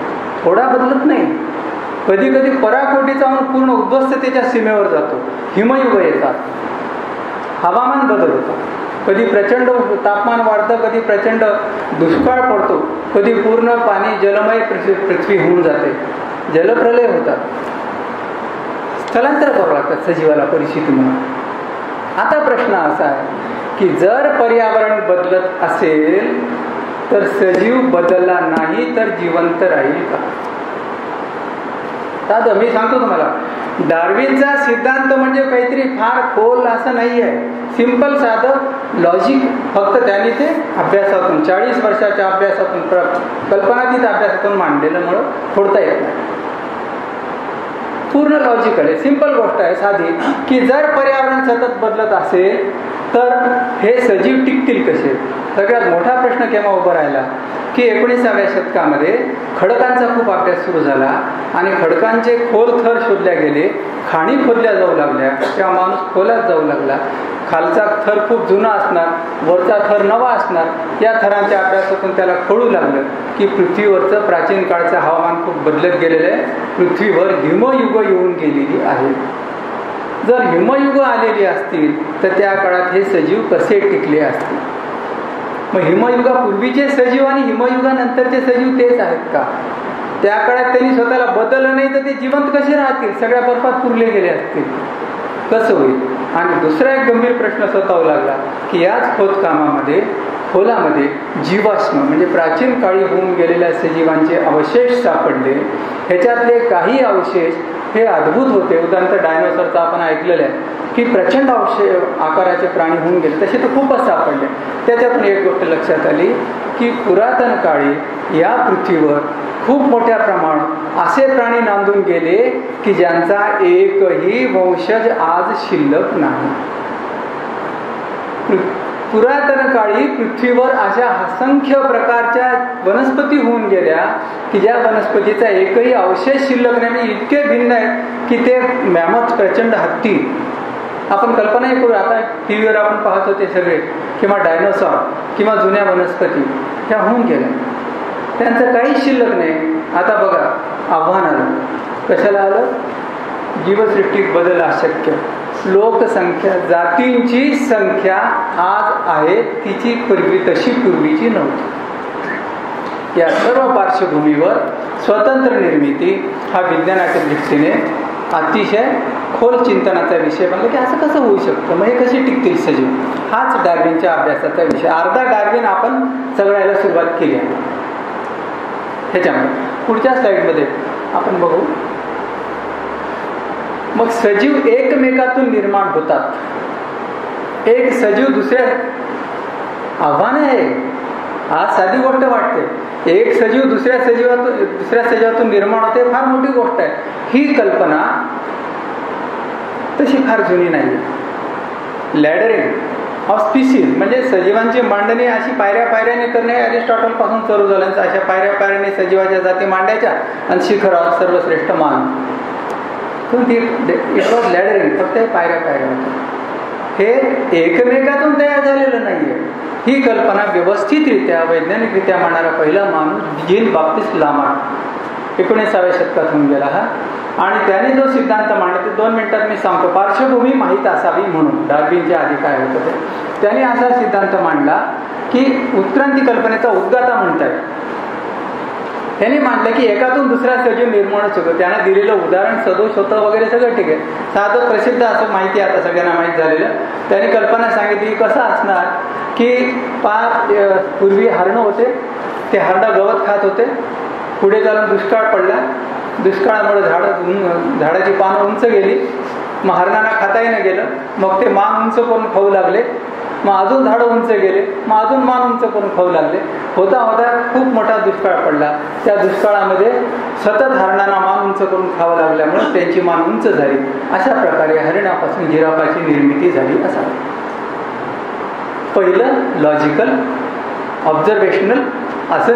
थोडा बदलत नाही. कधी कधी पराकोटीचा पूर्ण उद्ध्वस्ततेच्या सीमेवर जातो, हिमयुग येतात, हवामान बदल होतात, कधी प्रचंड तापमान वाढतं, कधी प्रचंड दुष्काळ पडतो, कधी पूर्ण पाणी जलमय पृथ्वी होऊन जाते, जलप्रलय होतात, स्थलांतर करावं लागतात सजीवाला परिस्थिती म्हणून. आता प्रश्न असा आहे की जर पर्यावरण बदलत असेल तर सजीव बदलला नाही तर जिवंत राहील का? दादा मी सांगतो तुम्हाला, डार्विनचा सिद्धांत म्हणजे काहीतरी फार खोल असं नाही आहे, सिंपल साधं लॉजिक. फक्त त्यांनी ते अभ्यासातून 40 वर्षाच्या अभ्यासातून कल्पनातीत अभ्यासातून मांडलेल्यामुळं फोडता येत नाही. पूर्ण लॉजिकल आहे, सिंपल गोष्ट आहे साधी, की जर पर्यावरण सतत बदलत असेल तर हे सजीव टिकतील कसे? सगळ्यात मोठा प्रश्न केव्हा उभा राहिला की 19व्या शतकामध्ये खडकांचा खूप अभ्यास सुरू झाला आणि खडकांचे खोल थर शोधल्या गेले, खाणी खोदल्या जाऊ लागल्या, तेव्हा माणूस खोलात जाऊ लागला. खालचा थर खूप जुना असणार, वरचा थर नवा असणार, या थरांच्या अभ्यासातून त्याला कळू लागलं की पृथ्वीवरचं प्राचीन काळचं हवामान खूप बदलत गेलेलं आहे, पृथ्वीवर हिमयुग येऊन गेलेली आहे. जर हिमयुग आलेली असतील तर त्या काळात हे सजीव कसे टिकले असतील? मग हिमयुगापूर्वीचे सजीव आणि हिमयुगानंतरचे सजीव तेच आहेत का? त्या काळात त्यांनी स्वतःला बदललं नाही तर ते जिवंत कसे राहतील? सगळ्या बर्फात पुरले गेले असतील, कसं होईल? आणि दुसरा एक गंभीर प्रश्न स्वतःवर लागला की याच खोलामध्ये जीवाश्म म्हणजे प्राचीन काळी होऊन गेलेल्या सजीवांचे अवशेष सापडले. ह्याच्यातले काही अवशेष हे अद्भुत होते. उदाहरणार्थ डायनोसॉरचा आपण ऐकलेलं आहे की प्रचंड आकाराचे प्राणी होऊन गेले, तसे तर खूपच सापडले. त्याच्यातून एक गोष्ट लक्षात आली की पुरातन काळी या पृथ्वीवर खूप मोठ्या प्रमाणात असे प्राणी नांदून गेले की ज्यांचा एकही वंशज आज शिल्लक नाही. पुरातन काळी पृथ्वीवर अशा असंख्य प्रकारच्या वनस्पती होऊन गेल्या की ज्या वनस्पतीचा एकही अवशेष शिल्लक नाही. इतके भिन्न आहेत की ते मॅमथ, प्रचंड हत्ती, आपण कल्पनाही करू. आता टीव्हीवर आपण पाहत होते सगळे, किंवा डायनोसॉर किंवा जुन्या वनस्पती ह्या होऊन गेल्या, त्यांचं काहीच शिल्लक नाही. आता बघा आव्हान आलं, कशाला आलं? जीवसृष्टीत बदल अशक्य, लोकसंख्या, जातींची संख्या आज आहे तिची तशी पूर्वीची नव्हती. या सर्व पार्श्वभूमीवर स्वतंत्र निर्मिती हा विज्ञानाच्या दृष्टीने अतिशय खोल चिंतनाचा विषय बनला की असं कसं होऊ शकतं, मग हे कसे टिकतील सजीव? हाच डार्विनच्या अभ्यासाचा विषय. अर्धा डार्विन आपण सगळ्याला सुरुवात केली आहे. ह्याच्यामुळे पुढच्या स्लाइडमध्ये आपण बघू. मग सजीव एकमेकातून निर्माण होतात. एक सजीव दुसऱ्या, आव्हान आहे, आज साधी गोष्ट वाटते, एक सजीव दुसऱ्या सजीवातून निर्माण होते, फार मोठी गोष्ट आहे. ही कल्पना तशी फार जुनी नाही. लॅडरिंग ऑफ स्पीसीज, म्हणजे सजीवांची मांडणी अशी पायऱ्या पायऱ्याने करणे अरिस्टॉटल पासून सुरू झालं. अशा पायऱ्या पायऱ्याने सजीवाच्या जाती मांडायच्या आणि शिखरावर सर्वश्रेष्ठ मान. इट वॉज लॅडरिंग, फक्त पायऱ्या पायऱ्या होत्या. हे एकमेकातून तयार झालेलं नाहीये. ही कल्पना व्यवस्थितरित्या वैज्ञानिकरित्या मांडणारा पहिला माणूस जीन बाप्टिस्ट लामार्क 19व्या शतकात होऊन गेला हा. आणि त्याने जो सिद्धांत मांडला ते 2 मिनिटात मी सांगतो. पार्श्वभूमी माहीत असावी म्हणून, डार्विनच्या आधी काय होतं ते. त्याने असा सिद्धांत मांडला की उत्क्रांती कल्पनेचा उद्गाता म्हणताय. त्यांनी मांडलं की एकातून दुसरा सजीव निर्माणच होतो. त्यानं दिलेलं उदाहरण सदोष होतं वगैरे सगळं ठीक आहे. साधं प्रसिद्ध असं माहिती आता सगळ्यांना माहीत झालेलं. त्यांनी कल्पना सांगितली कसं असणार की पूर्वी हरणं होते, ते हरणं गवत खात होते. पुढे जाऊन दुष्काळ पडला, दुष्काळामुळे झाडाची पानं उंच गेली, मग हरणांना खाताही नाही गेलं. मग ते मान उंच करून खाऊ लागले, मग अजून झाडं उंच गेले, मग अजून मान उंच करून खाऊ लागले. होता होता खूप मोठा दुष्काळ पडला. त्या दुष्काळामध्ये सतत हरणांना मान उंच करून खावं लागल्यामुळे त्यांची मान उंच झाली. अशा प्रकारे हरिणापासून जिराफाची निर्मिती झाली असावी. पहिलं लॉजिकल ऑब्झर्वेशनल असं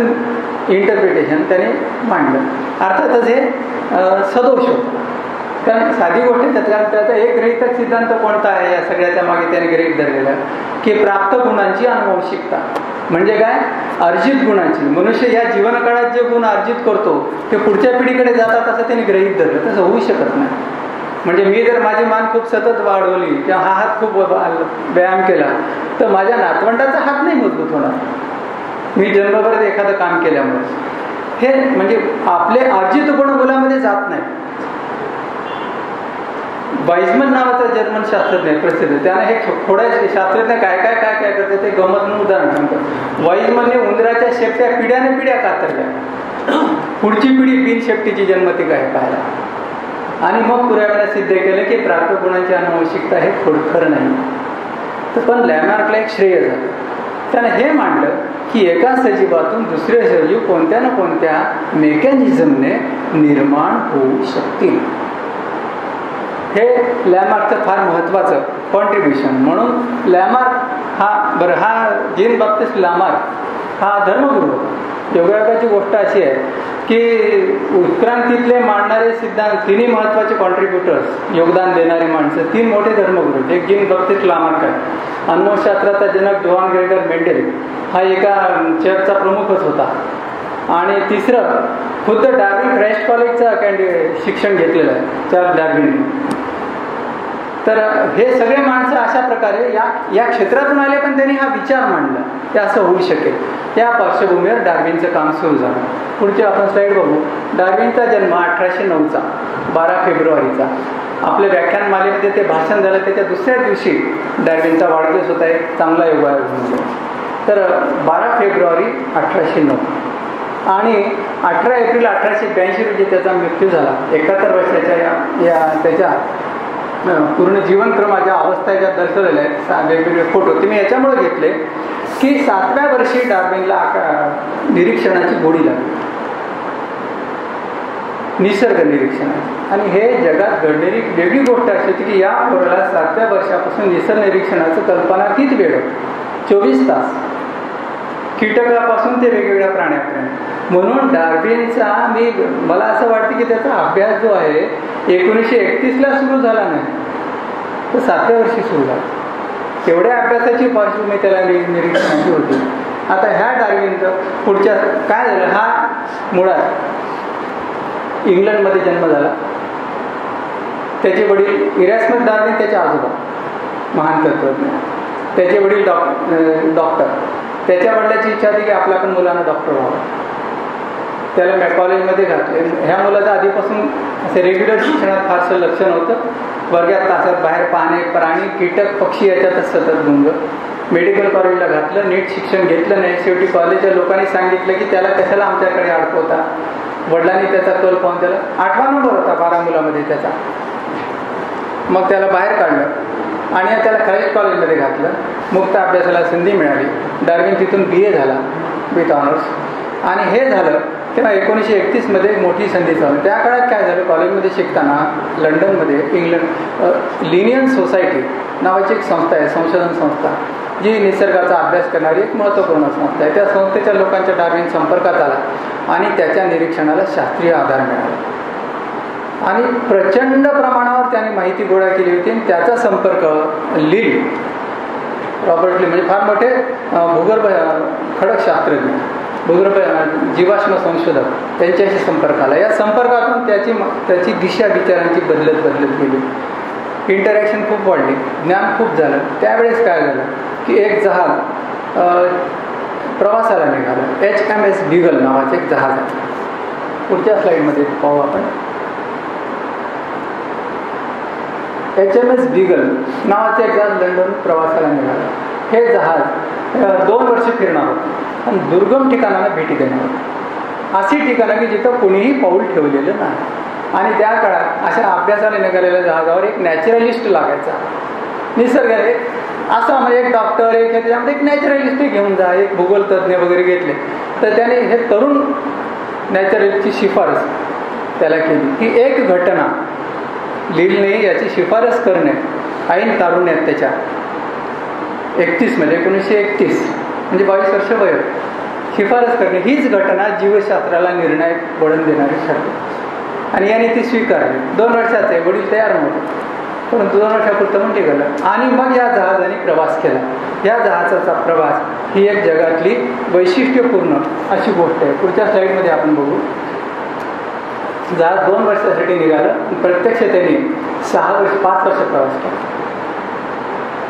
इंटरप्रिटेशन त्याने मांडलं. अर्थातच हे सदोष होतं, कारण साधी गोष्ट त्यात. कारण त्याचा एक गृहीतक सिद्धांत कोणता आहे या सगळ्याच्या मागे त्याने गृहीत धरलेला की प्राप्त गुणांची अनुवंशिकता. म्हणजे काय, अर्जित गुणांची. मनुष्य या जीवनकाळात जे गुण अर्जित करतो ते पुढच्या पिढीकडे जातात असं त्याने गृहीत धरलं. तसं होऊ शकत नाही. म्हणजे मी जर माझी मान खूप सतत वाढवली किंवा हा हात खूप व्यायाम केला तर माझ्या नातवंडाचा हात नाही मजबूत होणार, मी जन्मभरात एखादं काम केल्यामुळे. हे म्हणजे आपले अर्जित गुण मुलामध्ये जात नाही. वाईजमन नावाचा जर्मन शास्त्रज्ञ प्रसिद्ध, त्याने हे थोड्या शास्त्रज्ञ काय काय काय काय करतात ते गमत उदाहरण सांगतात. वाईजमनने उंदराच्या शेपट्या पिढ्याने पिढ्या कातरल्या, पुढची पिढी बिन शेपटीची जन्मती काय पाहायला. आणि मग पुराव्याने सिद्ध केलं की प्राप्त गुणांची अनुवंशिकता हे खरं नाही. तर पण लॅमार्कला एक श्रेय झालं. त्याने हे मांडलं की एका सजीवातून दुसरे सजीव कोणत्या ना कोणत्या मेकॅनिझमने निर्माण होऊ शकतील. हे लॅमार्कचं फार महत्त्वाचं कॉन्ट्रीब्युशन. म्हणून लॅमार्क हा जीन बाप्टिस्ट लामार्क हा धर्मगुरू होता. योगायोगाची गोष्ट अशी आहे की उत्क्रांतीतले मांडणारे सिद्धांत, तिन्ही महत्त्वाचे कॉन्ट्रीब्युटर्स, योगदान देणारे माणसं, 3 मोठे धर्मगुरू. एक जीन बाप्टिस्ट लामार्क आहे, अनुवंशशास्त्राचा जनक जोहान ग्रेगर मेंडेल हा एका चर्चचा प्रमुखच होता. आणि तिसरं खुद्द डार्विन क्राइस्ट कॉलेजचं शिक्षण घेतलेलं आहे चार्ल्स डार्विनने. तर हे सगळे माणसं अशा प्रकारे या क्षेत्रातून आले, पण त्यांनी हा विचार मांडला की असं होऊ शकेल. त्या पार्श्वभूमीवर डार्विनचं काम सुरू झालं. पुढचे आपण स्लाईड बघू. डार्विनचा जन्म 1809चा 12 फेब्रुवारीचा. आपल्या व्याख्यानमालेमध्ये ते भाषण झालं त्याच्या दुसऱ्या दिवशी डार्विनचा वाढदिवस होता. एक चांगला योगायोग म्हणजे. तर 12 फेब्रुवारी 1809 आणि 18 एप्रिल 1882 रोजी त्याचा मृत्यू झाला. 71 वर्षाच्या त्याच्या पूर्ण जीवनक्रमाच्या अवस्था याच्यात दर्शवलेल्या आहेत, वेगवेगळे फोटो. ते मी याच्यामुळे घेतले की 7व्या वर्षी डार्विनला निरीक्षणाची गोडी लागली, निसर्ग निरीक्षणाची. आणि हे जगात घडलेली वेगळी गोष्ट अशी होती की या पोराला 7व्या वर्षापासून निसर्ग निरीक्षणाचं कल्पनातीत वेळ होतं. 24 तास, कीटकापासून ते वेगवेगळ्या प्राण्यापर्यंत. म्हणून डार्विनचा मला असं वाटतं की त्याचा अभ्यास जो आहे 1931ला सुरू झाला नाही, तो 7व्या वर्षी सुरू झाला. तेवढ्या अभ्यासाची पार्श्वभूमी त्याला निरीक्षणाची होती. आता ह्या डार्विनचं पुढच्या काय झालं, हा मुळात इंग्लंडमध्ये जन्म झाला. त्याचे वडील इरॅस्मस डार्विन, त्याचे आजोबा महान तत्त्वज्ञ, त्याचे वडील डॉक्टर. त्याच्या वडिलांची इच्छा होती की आपल्या पण मुलांना डॉक्टर व्हावं. त्याला कॉलेजमध्ये घातले. ह्या मुलाचं आधीपासून असे रेग्युलर शिक्षणात फारसं लक्ष नव्हतं. वर्गात तासात बाहेर पाहणे, प्राणी, कीटक, पक्षी याच्यातच सतत गुंग. मेडिकल कॉलेजला घातलं, नीट शिक्षण घेतलं नाही. शेवटी कॉलेजच्या लोकांनी सांगितलं की त्याला कशाला आमच्याकडे अडकवता. वडिलांनी त्याचा कल पाहून त्याला 8वा नंबर होता 12 मुलामध्ये त्याचा. मग त्याला बाहेर काढलं आणि त्याला क्राइस्ट कॉलेजमध्ये घातलं. मुक्त अभ्यासाला संधी मिळाली. डार्विन तिथून BA झाला विथ ऑनर्स. आणि हे झालं तेव्हा 1931मध्ये मोठी संधी चालू. त्या काळात काय झालं, कॉलेजमध्ये शिकताना लंडनमध्ये इंग्लंड लिनियन सोसायटी नावाची एक संस्था आहे, संशोधन संस्था, जी निसर्गाचा अभ्यास करणारी एक महत्त्वपूर्ण संस्था आहे. त्या संस्थेच्या लोकांच्या डार्विन संपर्कात आला आणि त्याच्या निरीक्षणाला शास्त्रीय आधार मिळाला आणि प्रचंड प्रमाणावर त्याने माहिती गोळा केली होती. आणि त्याचा संपर्क लील, रॉबर्ट ली म्हणजे फार मोठे भूगर्भ खडकशास्त्रज्ञ, भूगर्भ जीवाश्म संशोधक, त्यांच्याशी संपर्क आला. या संपर्कातून त्याची दिशा विचारांची बदलत गेली. इंटरॅक्शन खूप वाढली, ज्ञान खूप झालं. त्यावेळेस काय झालं की एक जहाज प्रवासाला निघालं. HMS बीगल नावाचं एक जहाज आहे. पुढच्या स्लाईडमध्ये पाहू आपण. HMS बीगल नावाचं एक जहाज लंडन प्रवासाला निघालं. हे जहाज 2 वर्ष फिरणार होतं आणि दुर्गम ठिकाणाला भेटी देणार होतं. अशी ठिकाणं की जिथं कुणीही पाऊल ठेवलेलं नाही. आणि त्या काळात अशा अभ्यासाला निघालेल्या जहाजावर एक नॅचरलिस्ट लागायचा. निसर्गाने असा म्हणजे एक डॉक्टर, एक त्याच्यामध्ये एक नॅचरलिस्ट घेऊन जा, एक भूगोलतज्ञ वगैरे घेतले. तर त्याने हे तरुण नॅचरलिस्टची शिफारस त्याला केली की एक घटना लीलने याची शिफारस करणे ऐन तारुण्यात त्याच्या 31 म्हणजे 1931 म्हणजे 22 वर्ष वय शिफारस करणे, हीच घटना जीवशास्त्राला निर्णायक वळण देणारी ठरते. आणि याने ती स्वीकारली. 2 वर्षाचे वडील तयार नव्हते, परंतु 2 वर्षापुरतं पण टिकलं. आणि मग या जहाजाने प्रवास केला. या जहाजाचा प्रवास ही एक जगातली वैशिष्ट्यपूर्ण अशी गोष्ट आहे. पुढच्या स्लाईडमध्ये आपण बघू. जहाज 2 वर्षासाठी निघालं. प्रत्यक्ष त्यांनी 5 वर्ष प्रवास केला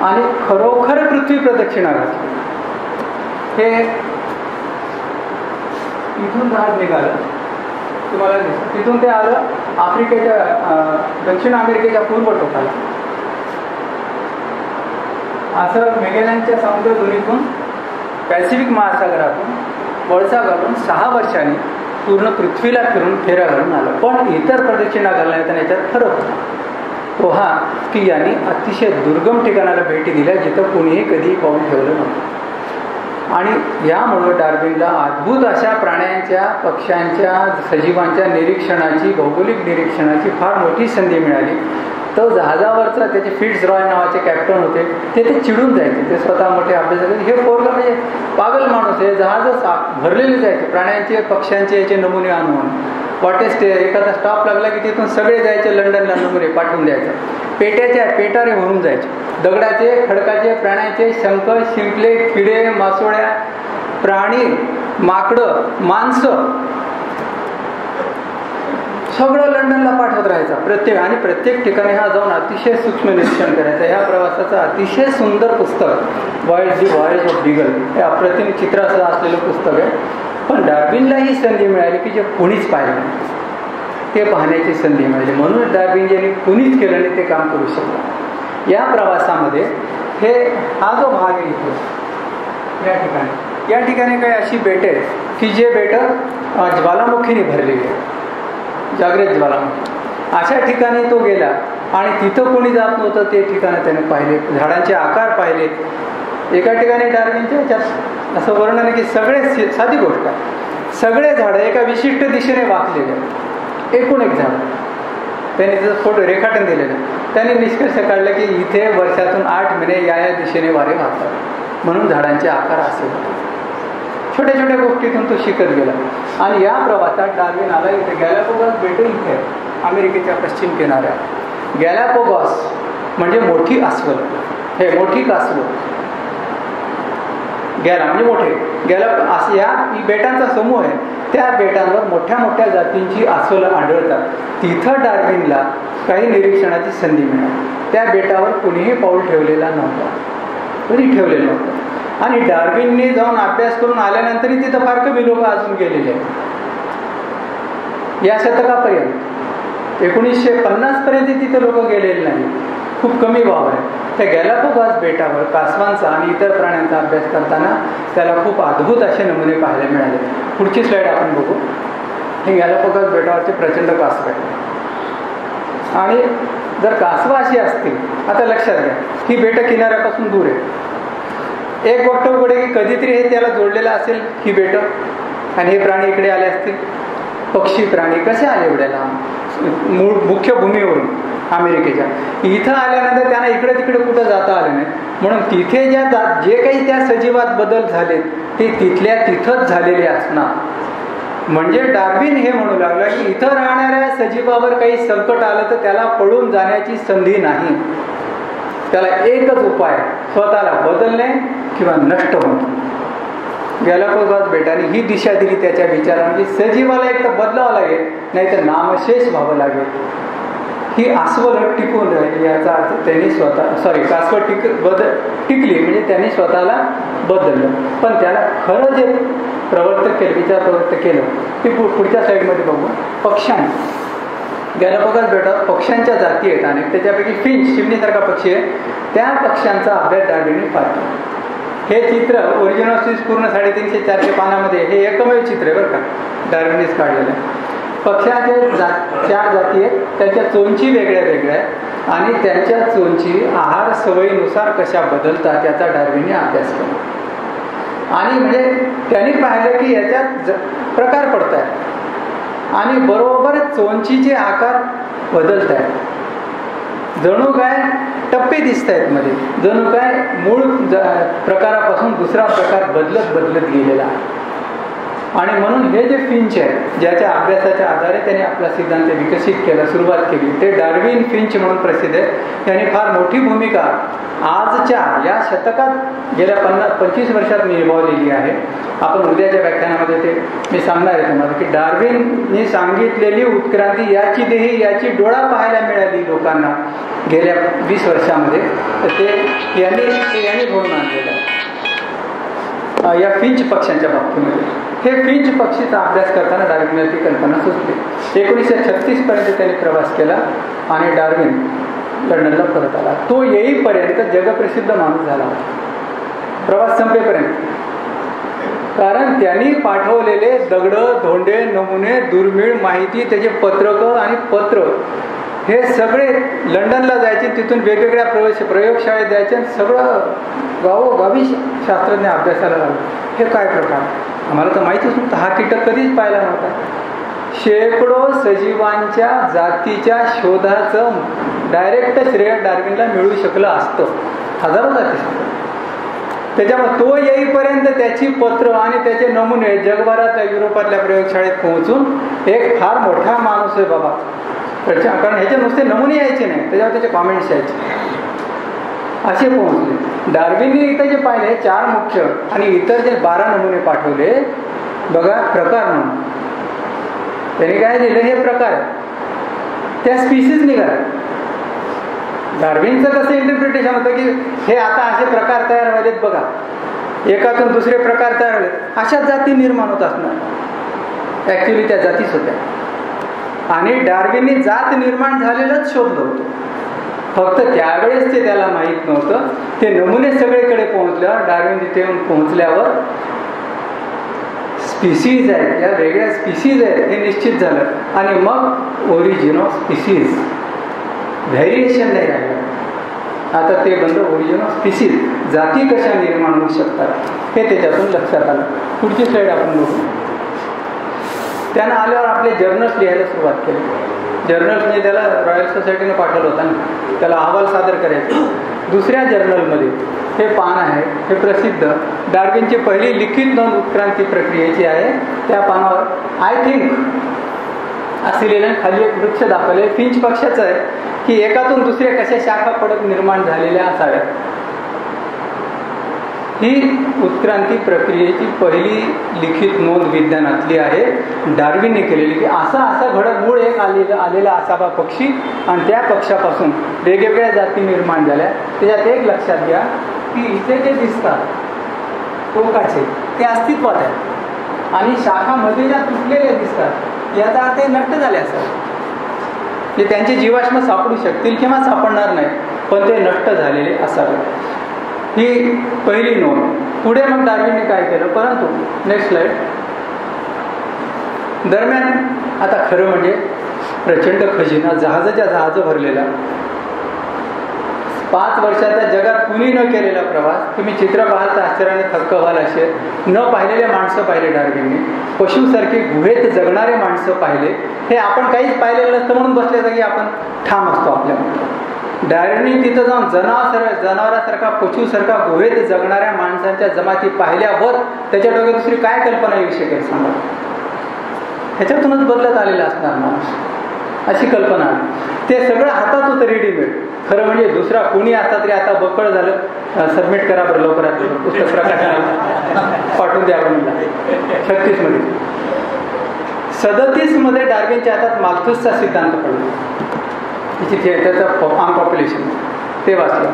आणि खरोखर पृथ्वी प्रदक्षिणा घातली. हे इथून जहाज निघालं, तुम्हाला दिसतं. तिथून ते आलं दक्षिण अमेरिकेच्या पूर्व टोकाला. असं मेगेलॅनच्या समुद्रधुनीतून पॅसिफिक महासागरातून वळसा घालून 6 वर्षांनी पूर्ण पृथ्वीला फिरून फेऱ्या घालून आलं. पण इतर प्रदक्षिणा घालण्यात याच्यात फरक होता. तो हा की यांनी अतिशय दुर्गम ठिकाणाला भेटी दिल्या जिथं कुणीही कधीही पाऊल ठेवलं नव्हतं. आणि यामुळे डार्विनला अद्भुत अशा प्राण्यांच्या, पक्ष्यांच्या, सजीवांच्या निरीक्षणाची, भौगोलिक निरीक्षणाची फार मोठी संधी मिळाली. तो जहाजावरचा त्याचे फिट्झरॉय नावाचे कॅप्टन होते, ते चिडून जायचे. ते स्वतः मोठे अभ्यास, हे पोरगा म्हणजे पागल माणूस आहे. जहाज भरलेले जायचे प्राण्यांचे, पक्ष्यांचे याचे नमुने आणून. वाटेस्टे एखादा स्टॉप लागला की तिथून सगळे जायचे लंडनला, नमुने पाठवून द्यायचं. पेटारे भरून जायचे. दगडाचे, खडकाचे, प्राण्यांचे, शंख, शिंपले, किडे, मासोळ्या, प्राणी, माकडं, माणसं सगळं लंडनला पाठवत राहायचा आणि प्रत्येक ठिकाणी हा जाऊन अतिशय सूक्ष्म निरीक्षण करायचा. ह्या प्रवासाचं अतिशय सुंदर पुस्तक व्हॉयेज ऑफ बीगल हे अप्रतिम चित्रासह असलेलं पुस्तक आहे. पण डार्विनला ही संधी मिळाली की जे कोणीच पाहिलं नाही, ते पाहण्याची संधी मिळाली. म्हणून डार्विन यांनी कुणीच केलं नाही ते काम करू शकलं. या प्रवासामध्ये हा जो भाग आहे इथे या ठिकाणी काही अशी बेटे आहेत की जे बेटं ज्वालामुखीने भरलेली आहेत, जागृत ज्वालामुखी. अशा ठिकाणी तो गेला आणि तिथं कोणी जात नव्हतं ते ठिकाणं त्याने पाहिले. झाडांचे आकार पाहिले. एका ठिकाणी डार्विनच्या ह्याच्यात असं वर्णन आहे की सगळे, साधी गोष्ट आहे, सगळे झाडं एका विशिष्ट दिशेने वाकलेले आहेत, एकूण एक झाड. त्यांनी त्याचं फोटो रेखाटन दिलेलं. त्याने निष्कर्ष काढला की इथे वर्षातून 8 महिने या दिशेने वारे वाहतात, म्हणून झाडांचे आकार असे होते. छोट्या छोट्या गोष्टीतून तो शिकत गेला. आणि या प्रवासात डार्विन आला इथे गॅलापागोस बेटे इथे अमेरिकेच्या पश्चिम किनाऱ्यात. गॅलापागोस म्हणजे मोठी अस्वल, हे मोठी कासव. गॅला म्हणजे मोठे, या बेटांचा समूह आहे. त्या बेटांवर मोठ्या मोठ्या जातींची अस्वलं आढळतात. तिथं डार्विनला काही निरीक्षणाची संधी मिळाली. त्या बेटावर कुणीही पाऊल ठेवलेला नव्हता, कधी ठेवलेलं नव्हतं. आणि डार्विनने जाऊन अभ्यास करून आल्यानंतरही तिथं फार कमी लोक अजून गेलेले आहेत. या शतकापर्यंत 1950 पर्यंत तिथं लोक गेलेले नाही, खूप कमी वावर आहे. त्या गॅलापागोस बेटावर कासवांचा आणि इतर प्राण्यांचा अभ्यास करताना त्याला खूप अद्भुत असे नमुने पाहायला मिळाले. पुढची स्लाईड आपण बघू. हे गॅलापागोस बेटावरचे प्रचंड कासव आहे. आणि जर कासवं अशी असतील, आता लक्षात घ्या ही बेटं किनाऱ्यापासून दूर आहे. एक गोष्ट उघड आहे की कधीतरी हे त्याला जोडलेलं असेल ही बेटं, आणि हे प्राणी इकडे आले असतील. पक्षी प्राणी कसे आले एवढ्याला मुख्य भूमीवरून, अमेरिकेच्या. इथं आल्यानंतर त्यांना इकडे तिकडे कुठं जाता आलं नाही, म्हणून तिथे जे काही त्या सजीवात बदल झालेत ते तिथल्या तिथंच झालेले असणार. म्हणजे डार्विन हे म्हणू लागला की इथं राहणाऱ्या सजीवावर काही संकट आलं तर त्याला पळून जाण्याची संधी नाही. त्याला एकच उपाय, स्वतःला बदलणे किंवा नष्ट होणे. गॅलापागोस बेटाने ही दिशा दिली त्याच्या विचारांनी. सजीवाला एक तर बदलावं लागेल, नाही तर नामशेष व्हावं लागेल. ही अस्वल टिकून राहिली याचा अर्थ त्यांनी कासवं टिकली म्हणजे त्यांनी स्वतःला बदललं. पण त्याला खरं जे विचार प्रवर्तक केलं ते पुढच्या साईडमध्ये बघू. गॅलापागोस बेटावर पक्ष्यांच्या जाती आहेत अनेक, त्याच्यापैकी फिंच चिमणीसारखा पक्षी आहे. त्या पक्ष्यांचा अभ्यास डार्विनने फार केला. हे चित्र ओरिजिनल स्पीसीज पूर्ण 350-400 पानामध्ये हे एकमेव चित्र आहे बरं का, डार्विननेच काढलेलं आहे. पक्ष्याचे 4 जाती आहेत, त्यांच्या चोंची वेगळ्या वेगळ्या आहेत आणि त्यांच्या चोंची आहार सवयीनुसार कशा बदलतात याचा डार्विनने अभ्यास केला. आणि म्हणजे त्यांनी पाहिलं की याच्यात प्रकार पडत आहेत आणि बरोबर चोंचीचे आकार बदलत आहेत. जणू काय टप्पे दिसत आहेत मध्ये, जणू काय मूळ प्रकारापासून दुसरा प्रकार बदलत गेलेला आहे. आणि म्हणून हे जे फिंच आहे ज्याच्या अभ्यासाच्या आधारे त्याने आपला सिद्धांत विकसित केला, सुरुवात केली, ते डार्विन फिंच म्हणून प्रसिद्ध आहे. त्याने फार मोठी भूमिका आजच्या या शतकात गेल्या 25 वर्षात निभावलेली आहे. आपण उद्याच्या व्याख्यानामध्ये ते मी सांगणार आहे तुम्हाला की डार्विनने सांगितलेली उत्क्रांती याची देही याची डोळा पाहायला मिळाली लोकांना गेल्या 20 वर्षामध्ये. तर ते यांनी घडून आणलेलं आहे या फिंच पक्ष्यांच्या बाबतीमध्ये. हे फिंच पक्षीचा अभ्यास करताना डार्विनला ती कल्पना सुचली. 1936 पर्यंत त्याने प्रवास केला आणि डार्विन लंडनला परत आला. तो येईपर्यंत जगप्रसिद्ध माणूस झाला प्रवास संपेपर्यंत. कारण त्यांनी पाठवलेले दगड, धोंडे, नमुने, दुर्मिळ माहिती, त्याचे पत्रकं आणि पत्र हे सगळे लंडनला जायचे, तिथून वेगवेगळ्या प्रयोगशाळेत जायचे, सगळं गावोगावी शास्त्रज्ञ अभ्यासाला लागले. हे काय प्रकार, आम्हाला तर माहितीच नव्हतं, हा कीटक कधीच पाहिला नव्हता. शेकडो सजीवांच्या जातीच्या शोधाचं डायरेक्ट श्रेय डार्विनला मिळू शकलं असतं. हजारो जाती. त्याच्यामुळे तो येईपर्यंत त्याची पत्र आणि त्याचे नमुने जगभरातल्या युरोपातल्या प्रयोगशाळेत पोहोचून एक फार मोठा माणूस आहे बाबा. कारण ह्याचे नुसते नमुने यायचे नाही, त्याच्यावर त्याचे कॉमेंट्स यायचे, असे पोहोचले. डार्विनने इथं जे पाहिले 4 मुख्य आणि इतर जे 12 नमुने पाठवले बघा प्रकार म्हणून. त्यांनी काय दिलं, हे प्रकार त्या स्पीसीज निघाल्या. डार्विनचं कसं इंटरप्रिटेशन होतं की हे आता असे प्रकार तयार व्हायलेत बघा, एकातून दुसरे प्रकार तयार व्हायले, अशा जाती निर्माण होत असणार. ऍक्च्युली त्या जातीच होत्या आणि डार्विनने जात निर्माण झालेलंच शोधलं होतं. फक्त त्यावेळेस ते त्याला माहीत नव्हतं. ते नमुने सगळीकडे पोहोचल्यावर, डार्विन तिथे येऊन पोहोचल्यावर स्पीसीज आहेत, या वेगळ्या स्पीसीज आहेत हे निश्चित झालं आणि मग ओरिजिन ऑफ स्पीसीज, व्हेरिएशन नाही राहिलं. आता ते बंद, ओरिजिन ऑफ स्पीसीज, जाती कशा निर्माण होऊ शकतात हे त्याच्यातून लक्षात आलं. पुढची स्लाईड आपण बघू. त्यानं आल्यावर आपले जर्नल्स लिहायला सुरुवात केली. जर्नल्स म्हणजे त्याला रॉयल सोसायटीनं पाठवलं होतं ना, त्याला अहवाल सादर करायचे. दुसऱ्या जर्नलमध्ये हे पान आहे, हे प्रसिद्ध डार्विनची पहिली लिखित नोंद उत्क्रांती प्रक्रियेची आहे. त्या पानावर आय थिंक असे लिहिलं, खाली एक वृक्ष दाखवले, फिंच पक्षाचं आहे की एकातून दुसऱ्या कशा शाखा पडत निर्माण झालेल्या असाव्यात. ही उत्क्रांती प्रक्रियेची पहिली लिखित नोंद विज्ञानातली आहे, डार्विनने केलेली, की असा घडत मूळ एक आलेला असावा पक्षी आणि त्या पक्षापासून वेगवेगळ्या जाती निर्माण झाल्या. त्याच्यात एक लक्षात घ्या की इथे जे दिसतात टोकाचे ते अस्तित्वात आहेत आणि शाखामध्ये ज्या तुटलेल्या दिसतात याचा अर्थ नष्ट झाले असतात. ते त्यांचे जीवाश्म सापडू शकतील किंवा सापडणार नाही, पण ते नष्ट झालेले असावे. ही पहिली नोंद. पुढे मग डार्विनने काय केलं, परंतु नेक्स्ट स्लाइड. दरम्यान आता खरं म्हणजे प्रचंड खजिना, जहाज भरलेला, 5 वर्षाचा जगात कुणी न केलेला प्रवास, तुम्ही चित्र पाहाल आश्चर्याने थक्क व्हाल असे. न पाहिलेले माणसं पाहिले डार्विनने, पशुसारखी गुहेत जगणारे माणसं पाहिले. हे आपण काहीच पाहिलेलं नसतं म्हणून बसल्या जागी आपण ठाम असतो आपल्यामध्ये. डार्विनने तिथं जाऊन जनावरासारखा पशुसारखा गुहेत जगणाऱ्या माणसांच्या जमाती पाहिल्यावर त्याच्या डोक्यात दुसरी काय कल्पना येऊ शकेल सांगा. ह्याच्यातूनच बदलत आलेला असणार माणूस, अशी कल्पना आली. ते सगळं हातात होतं रेडीमेड. खरं म्हणजे दुसरा कोणी असता तरी आता बकळ झालं. सबमिट करा बरं लवकरात पुस्तक प्रकाशनाला पाठवून द्या म्हणून. 36 मध्ये 37 मध्ये डार्विनच्या हातात माल्थसचा सिद्धांत पडला. त्याचं पॉप्युलेशन ते वाचलं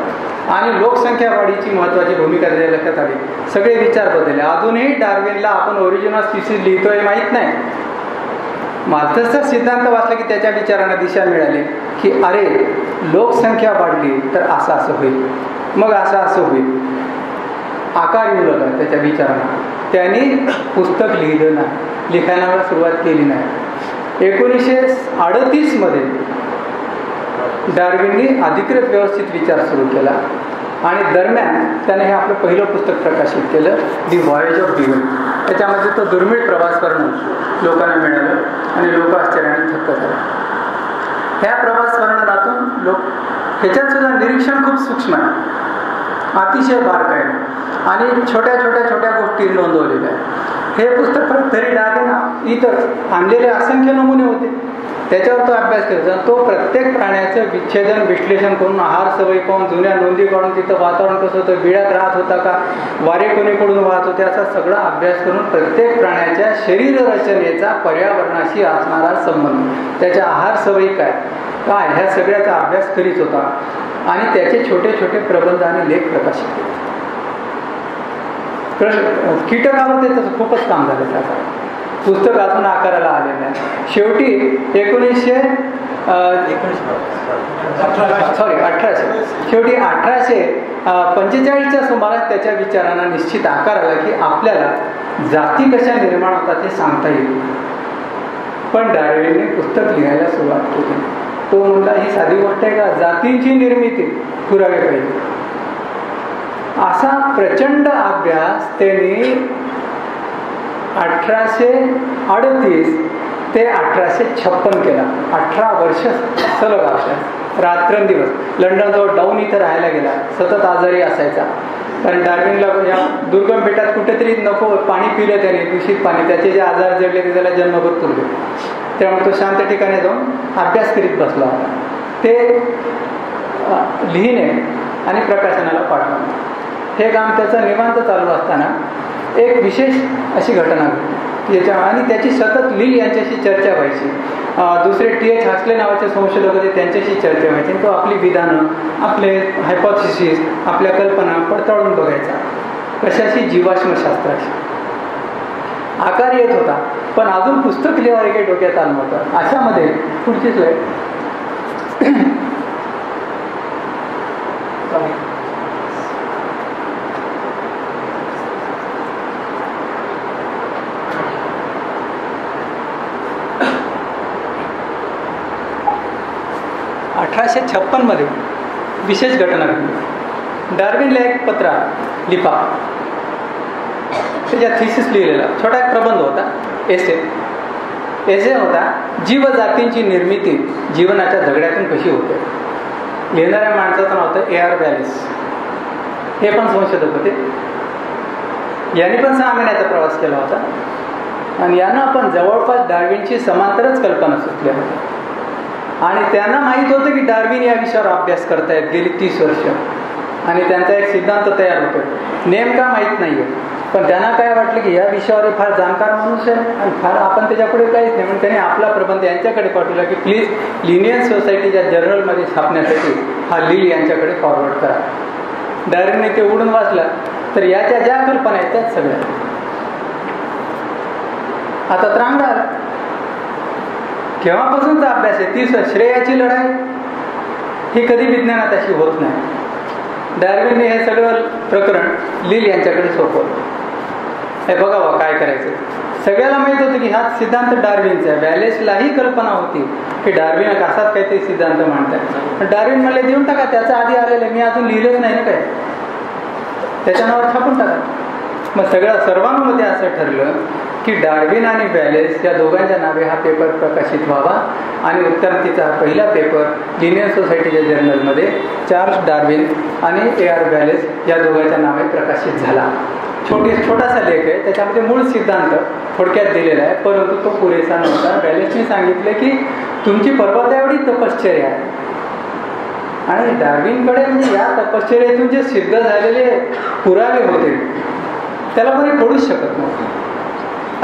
आणि लोकसंख्या वाढीची महत्वाची भूमिका त्याच्या लक्षात आली. सगळे विचार बदलले. अजूनही डार्विनला आपण ओरिजिनल स्पीसीज लिहितोय माहीत नाही. माल्थसचा सिद्धांत वाचला की त्याच्या विचारांना दिशा मिळाली की अरे लोकसंख्या वाढली तर असं होईल, मग असं होईल. आकार येऊ लागला त्याच्या विचारांना. त्यांनी पुस्तक लिहिलं नाही, लिखाणाला सुरुवात केली नाही. 1938 मध्ये डार्विनने अधिकृत व्यवस्थित विचार सुरू केला आणि दरम्यान त्याने हे आपलं पहिलं पुस्तक प्रकाशित केलं, दी व्हॉयेज ऑफ डिवाइन. त्याच्यामध्ये तो दुर्मिळ प्रवास करणं लोकांना मिळालं आणि लोक आश्चर्याने थक्क झाले. ह्या प्रवास वर्णनातून लोक ह्याच्यात सुद्धा निरीक्षण खूप सूक्ष्म आहे, अतिशय बारकाईने आणि छोट्या गोष्टी नोंदवलेल्या आहेत. हे पुस्तक तरी डार्विन इतर आणलेले असंख्य नमुने होते, त्याच्यावर तो अभ्यास करतो. तो प्रत्येक प्राण्याचं विच्छेदन विश्लेषण करून, आहार सवयी पाहून, जुन्या नोंदी काढून, तिथं वातावरण कसं होतं, बिळात राहत होता का, वारे कोणीकडून वाहत होते, असा सगळा अभ्यास करून प्रत्येक प्राण्याच्या शरीर रचनेचा पर्यावरणाशी असणारा संबंध, त्याच्या आहार सवयी काय ह्या सगळ्याचा अभ्यास करीत होता आणि त्याचे छोटे प्रबंध आणि लेख प्रकाशित केले. कीटकावर त्याचं खूपच काम झालं. त्याचा पुस्तक अजून आकाराला आलेलं आहे. शेवटी 1845च्या सुमारास त्याच्या विचारांना निश्चित आकार आला की आपल्याला जाती कशा निर्माण होतात हे सांगता येईल. पण डार्विनने पुस्तक लिहायला सुरुवात केली. तो म्हणला ही साधी गोष्ट आहे का, जातींची निर्मिती पुरावे पाहिजे. असा प्रचंड अभ्यास त्यांनी 1838 ते 1856 केला. 18 वर्ष सलग अभ्यास, रात्रंदिवस. लंडनजवळ डाऊन इथं राहायला गेला, सतत आजारी असायचा. कारण डार्विनला या दुर्गम बेटात कुठेतरी नको पाणी पिलं त्याने, दूषित पाणी. त्याचे जे आजार जडले ते त्याला जन्मभर तुरले. त्यामुळे तो शांत ठिकाणी जाऊन अभ्यास करीत बसला होता. ते लिहिणे आणि प्रकाशनाला पाठवणे हे काम त्याचं निवांत चालू असताना एक विशेष अशी घटना घडली याच्या, आणि त्याची सतत लील यांच्याशी चर्चा व्हायची. दुसरे T.H. हक्सले नावाचे संशोधक होते, त्यांच्याशी चर्चा व्हायची. तो आपली विधानं, आपले हायपोथेसिस, आपल्या कल्पना पडताळून बघायचा. कशाशी? जीवाश्मशास्त्राशी. आकार येत होता पण अजून पुस्तक लिहावर काही डोक्यात आलं होतं. अशामध्ये पुढची स्लाईड. 1856 मध्ये विशेष घटना घडली. डार्विनला एक पत्र लिपा, त्याच्या थिसिस लिहिलेला छोटा एक प्रबंध होता, एसे होता, जीवजातींची निर्मिती जीवनाच्या झगड्यातून कशी होते. लिहिणाऱ्या माणसाचं नाव होतं A.R. वॅलेस. हे पण संशोधक होते. यांनी पण 6 महिन्याचा प्रवास केला होता आणि यांना पण जवळपास डार्विनची समांतरच कल्पना सुचल्या होत्या. आणि त्यांना माहीत होतं की डार्विन या विषयावर अभ्यास करतायत गेली 30 वर्ष आणि त्यांचा एक सिद्धांत तयार होतो. नेमका माहीत नाही आहे, पण त्यांना काय वाटलं की या विषयावर फार जाणकार माणूस आहे आणि फार आपण त्याच्यापुढे काहीच नाही, म्हणून त्याने आपला प्रबंध यांच्याकडे पाठवला की प्लीज लिनियन सोसायटीच्या जर्नलमध्ये छापण्यासाठी हा लील यांच्याकडे फॉरवर्ड करा. डार्विनने ते उडून वाचलं तर याच्या ज्या कल्पना आहेत त्याच सगळ्या. आता त्रांगडा केव्हापासूनचा अभ्यास आहे, ती श्रेयाची लढाई ही कधी विज्ञानात अशी होत नाही. डार्विनने हे सगळं प्रकरण लील यांच्याकडे सोपवलं. हे बघा काय करायचं. सगळ्याला माहित होतं की हा सिद्धांत डार्विनचा आहे. व्हॅलेसलाही कल्पना होती की डार्विन असाच काहीतरी सिद्धांत मांडताय. पण डार्विन म्हणले देऊन टाका, त्याचा आधी आलेलं मी अजून लिहिलंच नाही ना काय, त्याच्या नावावर छापून टाका. मग सर्वांमध्ये असं ठरलं की डार्विन आणि व्हॅलेस या दोघांच्या नावे हा पेपर प्रकाशित व्हावा. आणि उत्क्रांतीचा पहिला पेपर लिनियन सोसायटीच्या जर्नलमध्ये चार्ल्स डार्विन आणि A.R. व्हॅलेस या दोघांच्या नावे प्रकाशित झाला. छोटासा लेख आहे, त्याच्यामध्ये मूळ सिद्धांत थोडक्यात दिलेला आहे, परंतु तो पुरेसा नव्हता. व्हॅलेसने सांगितले की तुमची पर्वता एवढी तपश्चर्या आहे आणि डार्विनकडे म्हणजे या तपश्चर्यातून जे सिद्ध झालेले पुरावे होते त्याला कोणी फोडूच शकत नव्हतं.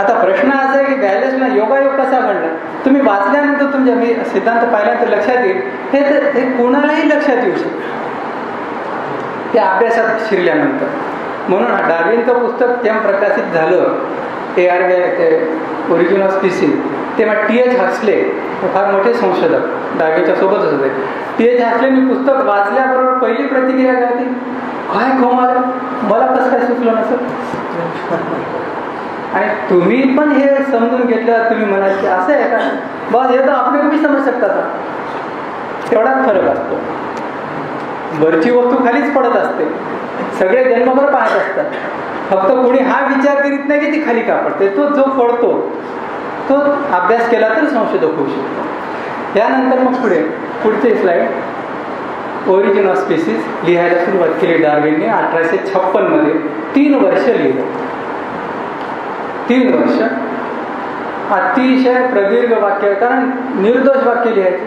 आता प्रश्न असा आहे की व्हॅलेसला योगायोग कसा घडला. तुम्ही वाचल्यानंतर तुमच्या मी सिद्धांत पाहिल्यानंतर लक्षात येईल हे कोणालाही लक्षात येऊ शकतं त्या अभ्यासात शिरल्यानंतर. म्हणून डार्विनचं पुस्तक जेव्हा प्रकाशित झालं A.R. ओरिजिन ऑफ स्पीसीज, तेव्हा T.H. हक्सले फार मोठे संशोधक डार्विनच्या सोबतच होते. T.H. हक्सलेंनी पुस्तक वाचल्याबरोबर पहिली प्रतिक्रिया काय होती, काय कमाल, मला कसं काय सुचलं नसं. आणि तुम्ही पण हे समजून घेतल्यावर तुम्ही म्हणाल की असं आहे का, बस हे तर आपण कमी समजू शकतात. तेवढाच फरक असतो. वरची वस्तू खालीच पडत असते, सगळे जन्मभर पाहत असतात, फक्त कोणी हा विचार करीत नाही की ती खाली का पडते. तो जो पडतो तो अभ्यास केला तर संशोधक होऊ शकतो. यानंतर मग पुढचे स्लाइड. ओरिजिन ऑफ स्पीसीज लिहायला सुरुवात केली डार्विनने 1856 मध्ये. 3 वर्ष लिहिलं. 3 वर्ष अतिशय प्रदीर्घ वाक्य, कारण निर्दोष वाक्य लिहायचे,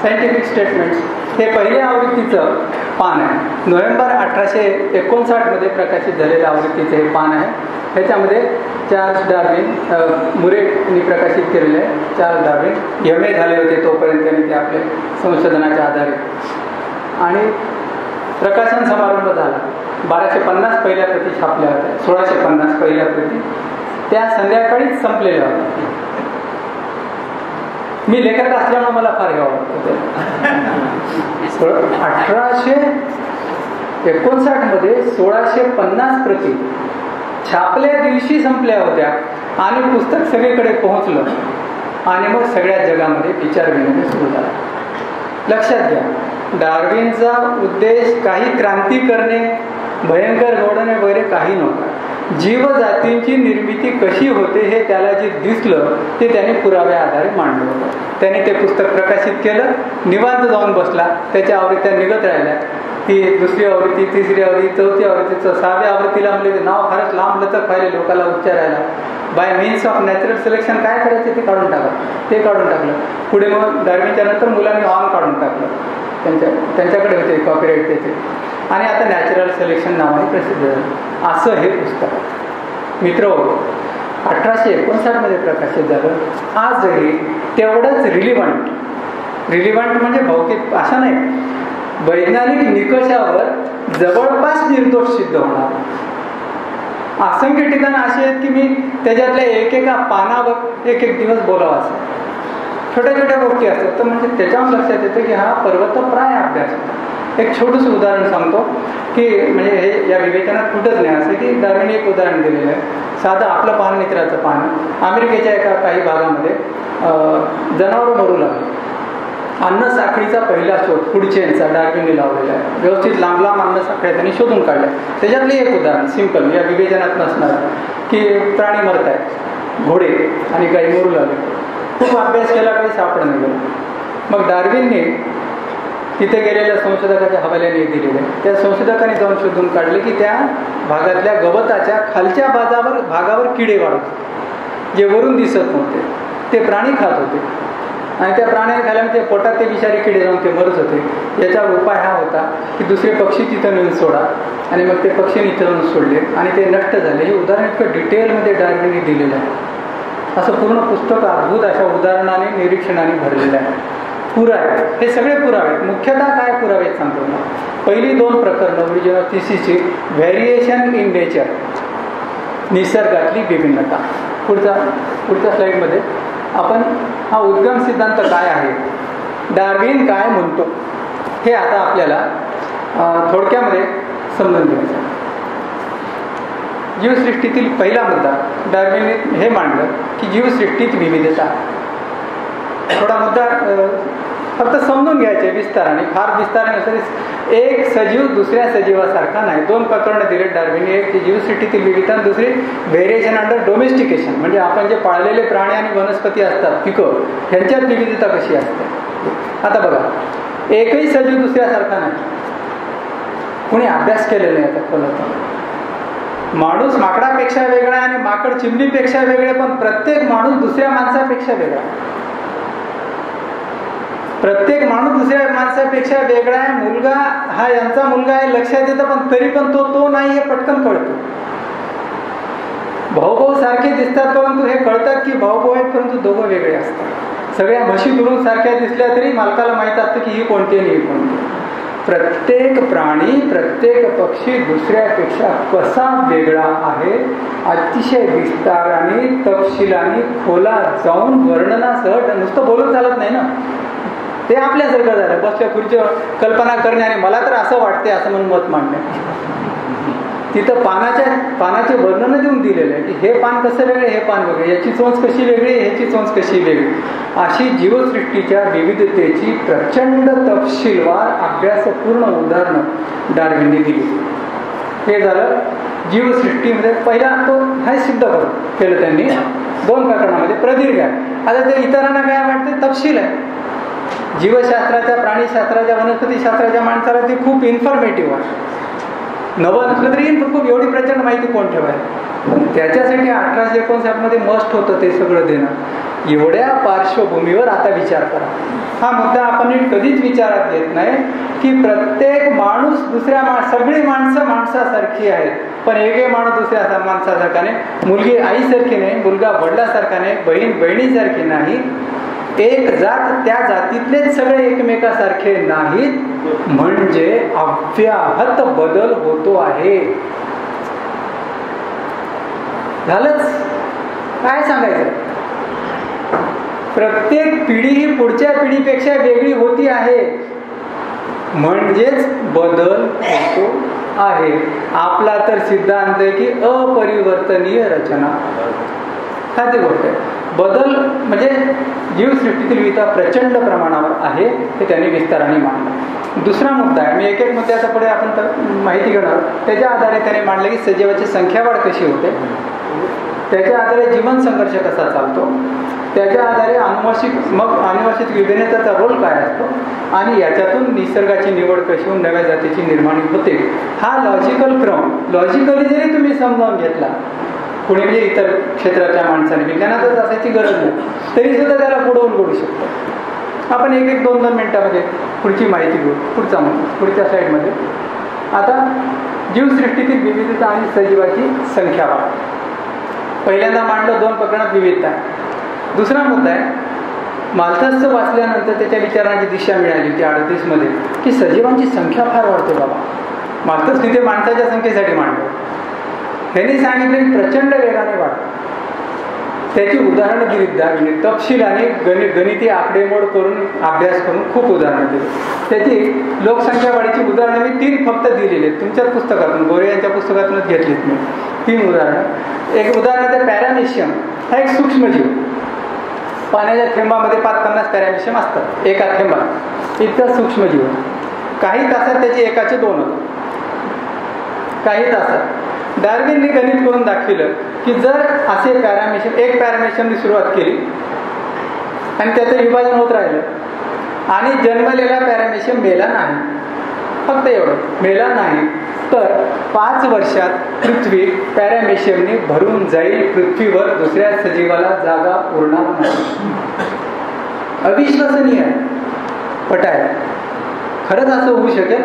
सायंटिफिक स्टेटमेंट्स. हे पहिल्या आवृत्तीचं पान आहे. नोव्हेंबर 1859 मध्ये प्रकाशित झालेल्या आवृत्तीचं हे पान आहे. ह्याच्यामध्ये चार्ल्स डार्विन मुरेटनी प्रकाशित केलेलं आहे. Charles Darwin M.A. झाले होते तोपर्यंत त्यांनी ते आपले संशोधनाच्या आधारे. आणि प्रकाशन समारंभ झाला. 1250 पहिल्या प्रती छापल्या होत्या. 1650 पहिल्या प्रती त्या संध्याकाळीच संपलेल्या होत्या. मी लेखक असल्यामुळे मला फार हे आवडतं. 1859 मध्ये 1650 प्रती छापल्या दिवशी संपल्या होत्या आणि पुस्तक सगळीकडे पोहोचलं. आणि मग सगळ्या जगामध्ये विचार विनिमय सुरू झाला. लक्षात घ्या, डार्विनचा उद्देश काही क्रांती करणे, भयंकर घडवणे वगैरे काही नव्हता. जीवजातींची निर्मिती कशी होते हे त्याला जे दिसलं ते त्याने पुराव्या आधारे मांडलं होतं. त्याने ते पुस्तक प्रकाशित केलं, निवांत जाऊन बसला, त्याच्या आवृत्त्या निघत राहिल्या. ती दुसरी आवृत्ती, तिसरी आवृत्ती, चौथी आवृत्ती, 6व्या आवृत्तीला म्हणजे नाव फारच लांब लचक पाहिले लोकांना उच्चारायला. By means of natural selection काय करायचे ते काढून टाकलं. पुढे मग डार्विनच्या नंतर मुलांनी ऑन काढून टाकलं, त्यांच्याकडे होते कॉपीराईट त्याचे. आणि आता नॅचरल सिलेक्शन नावाने प्रसिद्ध झालं. असं हे पुस्तक मित्र 1859 मध्ये प्रकाशित झालं. आजही तेवढंच रिलिव्हंट म्हणजे भौतिक अशा नाही, वैज्ञानिक निकषावर जवळपास निर्दोष सिद्ध होणार. असंख्य ठिकाणं अशी आहेत की मी त्याच्यातल्या एकेका पानावर एक दिवस बोलावा असं छोट्या गोष्टी असतात. तर म्हणजे त्याच्यावर लक्षात येतं की हा पर्वतप्राय अभ्यास. एक छोटंसं उदाहरण सांगतो की म्हणजे हे या विवेचनात कुठंच नाही. असं की डार्विन एक उदाहरण दिलेलं आहे. साधं आपलं पान मित्राचं पान. अमेरिकेच्या काही भागामध्ये जनावरं मरू लागली. अन्न साखळीचा पहिला शोध फूड चेनचा डार्विनने लावलेला आहे. व्यवस्थित लांब अन्न साखळ्या त्यांनी शोधून काढल्या. त्याच्यातलं एक उदाहरण सिंपल या विवेचनात नसणार की प्राणी मरत आहेत, घोडे आणि गाई मरू लागले. खूप अभ्यास केला, काही सापडं नाही गेलं. मग डार्विनने तिथे गेलेल्या संशोधकाच्या हवाल्याने दिलेले. त्या संशोधकाने जाऊन शोधून काढले की त्या भागातल्या गवताच्या खालच्या भागावर किडे वाढत, जे वरून दिसत नव्हते. ते प्राणी खात होते आणि त्या प्राण्याने खाल्यामुळे ते पोटात ते विषारी किडे जाऊन ते मरत होते. याच्यावर उपाय हा होता की दुसरे पक्षी तिथं नेऊन सोडा. आणि मग ते पक्षी इथं सोडले आणि ते नष्ट झाले. हे उदाहरण इतकं डिटेलमध्ये डार्विनने दिलेलं आहे. असं पूर्ण पुस्तक अद्भुत अशा उदाहरणाने निरीक्षणाने भरलेलं आहे. पुरावे, हे सगळे पुरावे. मुख्यतः काय पुरावे सांगतो ना. पहिली 2 प्रकरणं ओरिजिन ऑफ स्पीसीजची व्हेरिएशन इन नेचर, निसर्गातली विभिन्नता. पुढच्या स्लाइडमध्ये आपण हा उद्गम सिद्धांत काय आहे, डार्विन काय म्हणतो, हे आता आपल्याला थोडक्यामध्ये समजून घ्यायचं. जीवसृष्टीतील पहिला मुद्दा डार्विनने हे मांडलं की जीवसृष्टीत विविधता. थोडा मुद्दा फक्त समजून घ्यायचे विस्ताराने, फार विस्ताराने नसेल. एक सजीव दुसऱ्या सजीवासारखा नाही. दोन प्रकरणं दिले डार्विनने. एक जीवसृष्टीतील विविधता, दुसरी व्हेरिएशन अंडर डोमेस्टिकेशन, म्हणजे आपण जे पाळलेले प्राणी आणि वनस्पती असतात, पिकं, ह्यांच्यात विविधता कशी असते. आता बघा, एकही सजीव दुसऱ्यासारखा नाही. कुणी अभ्यास केलेला नाही. आता कोणाचा माणूस माकडापेक्षा वेगळा आणि माकड चिमणीपेक्षा वेगळे, पण प्रत्येक माणूस दुसऱ्या माणसापेक्षा वेगळा. प्रत्येक माणूस दुसऱ्या माणसापेक्षा वेगळा आहे. मुलगा हा यांचा मुलगा आहे लक्षात येतं, पण तरी पण तो नाही हे पटकन कळतं. भाऊ सारखे दिसतात, परंतु हे कळतात की भाऊ आहेत, परंतु दोघं वेगळे असतात. सगळ्या म्हशी दुरून सारख्या दिसल्या तरी मालकाला माहीत असतं की ही कोणती आणि ही कोणती. प्रत्येक प्राणी, प्रत्येक पक्षी दुसऱ्यापेक्षा कसा वेगळा आहे अतिशय विस्ताराने, तपशिलाने, खोलात जाऊन वर्णनासह. नुसतं बोलून चालत नाही ना, ते आपल्यासारखं झालं. बसल्या खुर्चीवर कल्पना करणे आणि मला तर असं वाटते असं म्हणून मत मांडणे. तिथं पानाचे वर्णन देऊन दिलेलं आहे की हे पान कसं वेगळे, हे पान वेगळे, याची चोंच कशी वेगळी, ह्याची चोंच कशी वेगळी. अशी जीवसृष्टीच्या विविधतेची प्रचंड तपशीलवार अभ्यासपूर्ण उदाहरणं डार्विनने दिली. हे झालं जीवसृष्टीमध्ये पहिला. तो हे सिद्ध केलं त्यांनी दोन प्रकरणामध्ये. प्रदीर्घ आहे. आता ते इतरांना काय वाटते, तपशील आहे. जीवशास्त्राच्या, प्राणीशास्त्राच्या, वनस्पतीशास्त्राच्या माणसाला ते खूप इन्फॉर्मेटिव्ह आहे. नवं नसलं तरी खूप एवढी प्रचंड माहिती कोण ठेवायला. पण त्याच्यासाठी 1859 मध्ये मस्ट होतं ते सगळं देणं. एवढ्या पार्श्वभूमीवर आता विचार करा. हा मुद्दा आपण कधीच विचारात घेत नाही की प्रत्येक माणूस दुसऱ्या सगळी माणसं माणसासारखी आहेत, पण एकही माणूस दुसऱ्या माणसासारखा नाही. मुलगी आईसारखी नाही, मुलगा वडिलासारखा नाही, बहीण बहिणीसारखी नाही. एक जात, त्या जातीतलेच सगळे एकमेकासारखे नाहीत, म्हणजे अव्याहत बदल होतो आहे. झालंच, काय सांगायचं. प्रत्येक पिढी ही पुढच्या पिढीपेक्षा वेगळी होती आहे, म्हणजेच बदल होतो आहे. आपला तर सिद्धांत आहे की अपरिवर्तनीय रचना. हा ती गोष्ट आहे. बदल म्हणजे जीवसृष्टीतील विविधता प्रचंड प्रमाणावर आहे, हे त्यांनी विस्ताराने मांडलं. दुसरा मुद्दा आहे, मी एक एक मुद्द्याचा पुढे आपण माहिती घेणार. त्याच्या आधारे त्याने मांडलं की सजीवाची संख्यावाढ कशी होते, त्याच्या आधारे जीवन संघर्ष कसा चालतो, त्याच्या आधारे अनुवांशिक विभिन्नतेचा रोल काय असतो, आणि याच्यातून निसर्गाची निवड कशी होऊन नव्या जातीची निर्माण होते. हा लॉजिकल क्रम लॉजिकली जरी तुम्ही समजावून घेतला, कुणी म्हणजे इतर क्षेत्राच्या माणसाने, विज्ञानातच असायची गरज नाही, तरी सुद्धा त्याला पुढे उलगडू शकतो. आपण एक एक 2-2 मिनिटामध्ये पुढची माहिती घेऊ. पुढच्या स्लाईडमध्ये आता जीवसृष्टीतील विविधता आणि सजीवाची संख्या वाढ. पहिल्यांदा मांडलं 2 प्रकरणात विविधता. दुसरा मुद्दा आहे, माल्थसचं वाचल्यानंतर त्याच्या विचारांची दिशा मिळाली होती 38 मध्ये की सजीवांची संख्या फार वाढते बाबा. माल्थस तिथे माणसाच्या संख्येसाठी मांडलं. त्यांनी सांगितलं की प्रचंड वेगाने वाढतं. त्याची उदाहरणं दिली डार्विनने, तपशिलाने गणिती आकडेमोड करून अभ्यास करून खूप उदाहरणं दिली. त्याची लोकसंख्या वाढीची उदाहरणं मी 3 फक्त दिलेली आहेत तुमच्याच पुस्तकातून, गोरे यांच्या पुस्तकातूनच घेतलीत मी 3 उदाहरणं. एक उदाहरण आहे पॅरामेशियम. हा एक सूक्ष्मजीव. पाण्याच्या थेंबामध्ये 5-50 पॅरामेशियम असतात एका थेंबात. इतका सूक्ष्मजीव. काही तासात त्याचे एकाचे 2 होतात. काही तासात डार्विनने गणित करून दाखविलं की जर असे एक पॅरामेशियमनी सुरुवात केली आणि त्याचं विभाजन होत राहिलं आणि जन्मलेला पॅरामेशियम मेला नाही, फक्त एवढं मेला नाही, तर 5 वर्षात पृथ्वी पॅरामेशियमने भरून जाईल. पृथ्वीवर दुसऱ्या सजीवाला जागा उरणार नाही. अविश्वसनीय आहे. पटाय खरंच असं होऊ शकेल.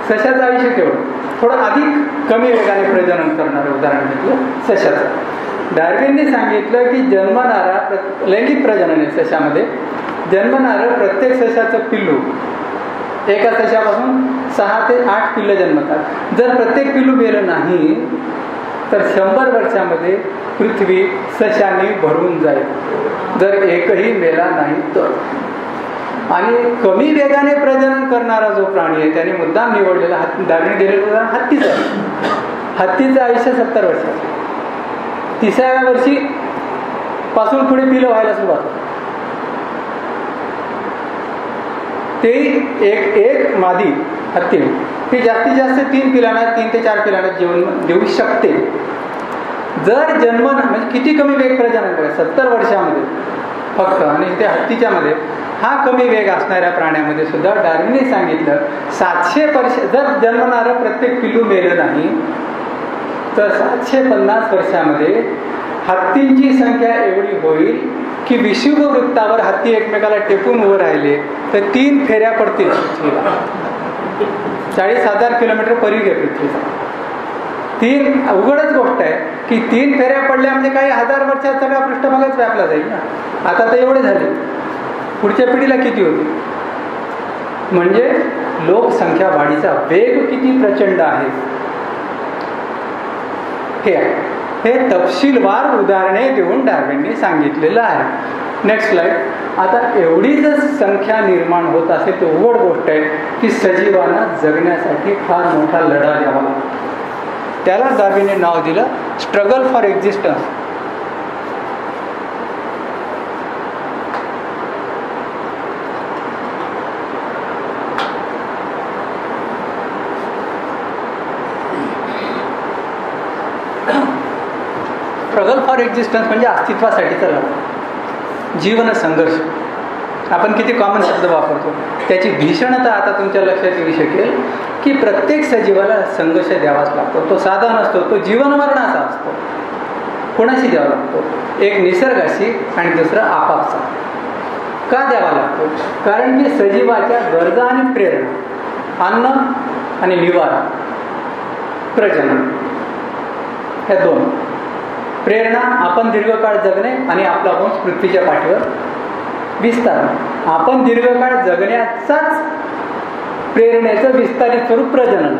सशाचं आयुष्य केवढं, थोडं अधिक कमी वेगाने प्रजनन करणारं उदाहरण घेतलं सशाचं. डार्विनने सांगितलं की जन्मणारा लैंगिक प्रजनन आहे सशामध्ये. जन्मणारं प्रत्येक सशाचं पिल्लू, एका सशापासून 6 ते 8 पिल्लं जन्मतात. जर प्रत्येक पिल्लू गेलं नाही तर 100 वर्षामध्ये पृथ्वी सशाने भरून जाईल, जर एकही मेला नाही तर. आणि कमी वेगाने प्रजनन करणारा जो प्राणी आहे त्याने मुद्दाम निवडलेला दार्विनने दिलेलं उदाहरण हत्तीचं आहे. हत्तीचं आयुष्य 70 वर्षाचं. 30व्या वर्षी पासून पुढे पिलं व्हायला सुरुवात होते. ते एक मादी हत्ती ती जास्तीत जास्त 3 पिलांना 3 ते 4 पिलांना जेवण देऊ शकते. जर जन्म म्हणजे किती कमी वेग प्रजनन करेल 70 वर्षामध्ये फक्त. आणि त्या हत्तीच्या मध्ये हा कमी वेग असणाऱ्या प्राण्यामध्ये सुद्धा डार्विनने सांगितलं 700 वर्ष जर जन्मणारं प्रत्येक पिल्लू मेलं नाही तर 750 वर्षामध्ये हत्तींची संख्या एवढी होईल की विषुववृत्तावर हत्ती एकमेकाला टेकून उभं राहिले तर 3 फेऱ्या पडतील पृथ्वीला. 40,000 किलोमीटर परिघ आहे पृथ्वीचा. 3 अवघडच गोष्ट आहे की 3 फेऱ्या पडल्या म्हणजे काही 1000 वर्षात सगळा पृष्ठभागच व्यापला जाईल ना. आता तर एवढे झाले, पुढच्या पिढीला किती होती. म्हणजे लोकसंख्या वाढीचा वेग किती प्रचंड आहे हे तपशीलवार उदाहरणे देऊन डार्विनने सांगितलेलं आहे. Next slide. आता एवढी जर संख्या निर्माण होत असेल तर उघड गोष्ट आहे की सजीवांना जगण्यासाठी फार मोठा लढा द्यावा लागतो. त्याला डार्विनने नाव दिलं struggle for existence. Struggle for existence म्हणजे अस्तित्वासाठीचा लढा, जीवन संघर्ष. आपण किती कॉमन शब्द वापरतो. त्याची भीषणता आता तुमच्या लक्षात येऊ शकेल की प्रत्येक सजीवाला संघर्ष द्यावाच लागतो. तो साधा नसतो, तो जीवनमरणाचा असतो. कोणाशी द्यावा लागतो? एक निसर्गाशी आणि दुसरा आपापसा. का द्यावा लागतो? कारण की सजीवाच्या गरजा आणि प्रेरणा, अन्न आणि निवारा, प्रजनन, ह्या 2. प्रेरणा आपण दीर्घकाळ जगणे आणि आपला वंश पृथ्वीच्या पाठीवर विस्तार. आपण दीर्घकाळ जगण्याचाच प्रेरणेचं विस्तारित स्वरूप प्रजनन.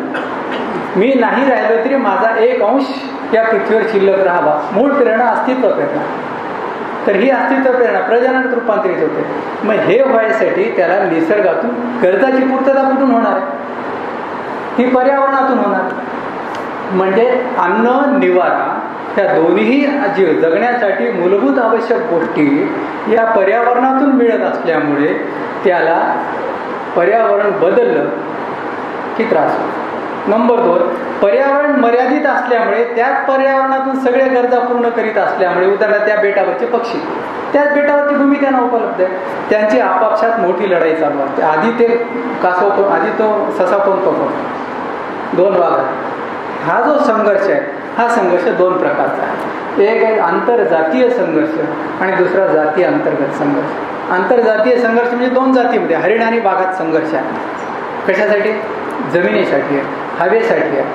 मी नाही राहिलो तरी माझा एक अंश या पृथ्वीवर शिल्लक राहावा. मूळ प्रेरणा अस्तित्व प्रेरणा. तर ही अस्तित्व प्रेरणा प्रजननात रूपांतरित होते. मग हे व्हायसाठी त्याला निसर्गातून गरजाची पूर्तता कुठून होणार? ही पर्यावरणातून होणार. म्हणजे अन्न निवारा ह्या दोन्ही जीव जगण्यासाठी मूलभूत आवश्यक गोष्टी या पर्यावरणातून मिळत असल्यामुळे त्याला पर्यावरण बदललं की त्रास होतो. नंबर 2, पर्यावरण मर्यादित असल्यामुळे त्याच पर्यावरणातून सगळ्या गरजा पूर्ण करीत असल्यामुळे उदाहरणार्थ त्या बेटावरचे पक्षी, त्याच बेटावरची भूमी त्यांना उपलब्ध आहे. त्यांची आपापसात मोठी लढाई चालू असते. आधी ते कासव, आधी तो ससा कोण पकडतो, 2 वाघ. हा जो संघर्ष आहे हा संघर्ष 2 प्रकारचा आहे. एक आहे आंतरजातीय संघर्ष आणि दुसरा जातीय अंतर्गत संघर्ष. आंतरजातीय संघर्ष म्हणजे 2 जातीमध्ये हरिण आणि वाघात संघर्ष आहे. कशासाठी? जमिनीसाठी आहे, हवेसाठी आहे.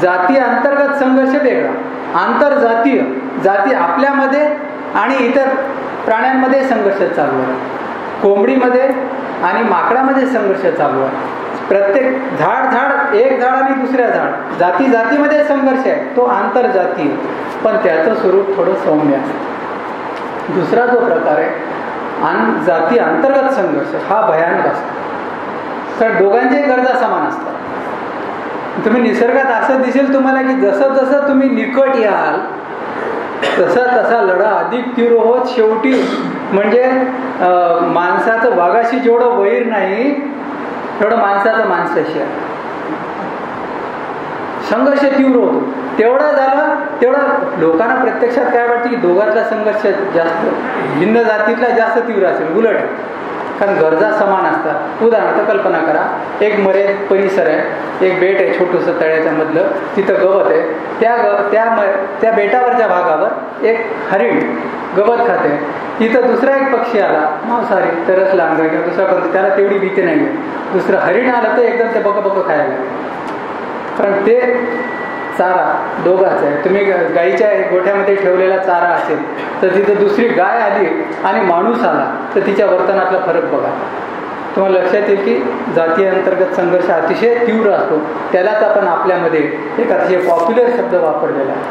जातीय अंतर्गत संघर्ष वेगळा. आंतरजातीय जाती आपल्यामध्ये आणि इतर प्राण्यांमध्ये संघर्ष चालू आहे. कोंबडीमध्ये आणि माकडामध्ये संघर्ष चालू आहे. प्रत्येक झाड एक झाड आणि दुसऱ्या झाड जातीमध्ये संघर्ष आहे, तो आंतरजातीय. पण त्याचं स्वरूप थोडं सौम्य आहे. दुसरा जो प्रकार आहे जाती अंतर्गत संघर्ष हा भयानक असतो. तर दोघांच्याही गरजा समान असतात. तुम्ही निसर्गात असं दिसेल तुम्हाला की जसं जसं तुम्ही निकट याल तसा तसा लढा अधिक तीव्र होत शेवटी म्हणजे माणसाचं वाघाशी जेवढं वैर नाही तेवढं माणसाचं माणसाशी आहे. संघर्ष तीव्र होतो. तेवढा झाला तेवढा लोकांना प्रत्यक्षात काय वाटतं की दोघातला संघर्ष जास्त, भिन्न जातीतला जास्त तीव्र असेल. उलट आहे, कारण गरजा समान असतात. उदाहरणार्थ कल्पना करा, एक मर्यादित परिसर आहे, एक बेट आहे छोटंसं तळ्याच्या मधलं, तिथं गवत आहे. त्या बेटावरच्या भागावर एक हरिण गवत खाते. तिथं दुसरा एक पक्षी आला मांसाहारी, तरच लांबगा किंवा दुसरा कोणता, त्याला तेवढी भीती नाही आहे. दुसरं हरिण आलं तर एकदम ते बक खायला, कारण ते चारा दोघाच आहे. तुम्ही गाईच्या गोठ्यामध्ये ठेवलेला चारा असेल तर तिथं दुसरी गाय आली आणि माणूस आला तर तिच्या वर्तनातला फरक बघा. तुम्हाला लक्षात येईल की जातीय अंतर्गत संघर्ष अतिशय तीव्र असतो. त्यालाच आपण आपल्यामध्ये एक अतिशय पॉप्युलर शब्द वापरलेला आहे.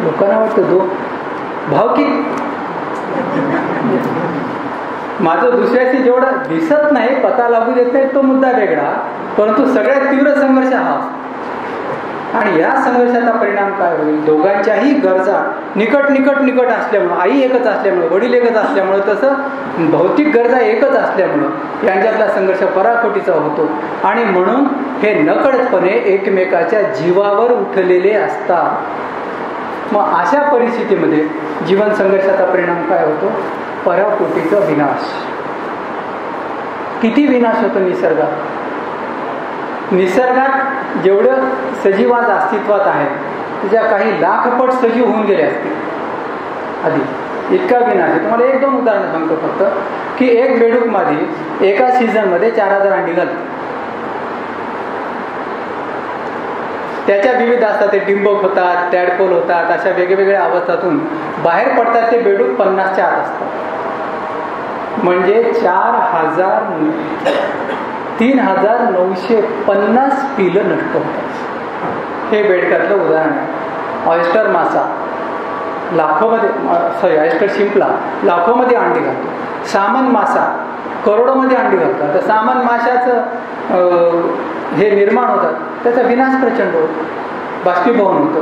लोकांना वाटतं भावकी माझं दुसऱ्याशी जेवढं दिसत नाही, पता लागू देत नाही, तो मुद्दा वेगळा, परंतु सगळ्यात तीव्र संघर्ष हा. आणि या संघर्षाचा परिणाम काय होईल? दोघांच्याही गरजा निकट निकट निकट असल्यामुळं, आई एकच असल्यामुळं, वडील एकच असल्यामुळं, तसं भौतिक गरजा एकच असल्यामुळं यांच्यातला संघर्ष पराकोटीचा होतो. आणि म्हणून हे नकळतपणे एकमेकाच्या जीवावर उठलेले असतात. मग अशा परिस्थितीमध्ये जीवन संघर्षाचा परिणाम काय होतो? पराकोटीचा विनाश. किती विनाश होतो निसर्गात? निसर्गात जेवढं सजीवात अस्तित्वात आहेत त्याच्या काही लाखपट सजीव होऊन गेले असतील आधी. इतका विनाश आहे. तुम्हाला 1-2 उदाहरणं सांगतो फक्त, की एक बेडूक मादी एका सीझनमध्ये 4000 अंडी घालते. त्याच्या विविध असतात, ते डिंबक होतात, टॅडपोल होतात, अशा वेगवेगळ्या अवस्थातून बाहेर पडतात. ते बेडूक 50च्या आत असतात. म्हणजे 3950 पिलं नष्ट होतात. हे बेडकातलं उदाहरण आहे. ऑयस्टर मासा ऑयस्टर शिंपला लाखोमध्ये अंडी घालतो. सामन मासा करोडोमध्ये अंडी घालतो. आता सामन माशाचं हे निर्माण होतात, त्याचा विनाश प्रचंड होतो, बाष्पीभवन होतं.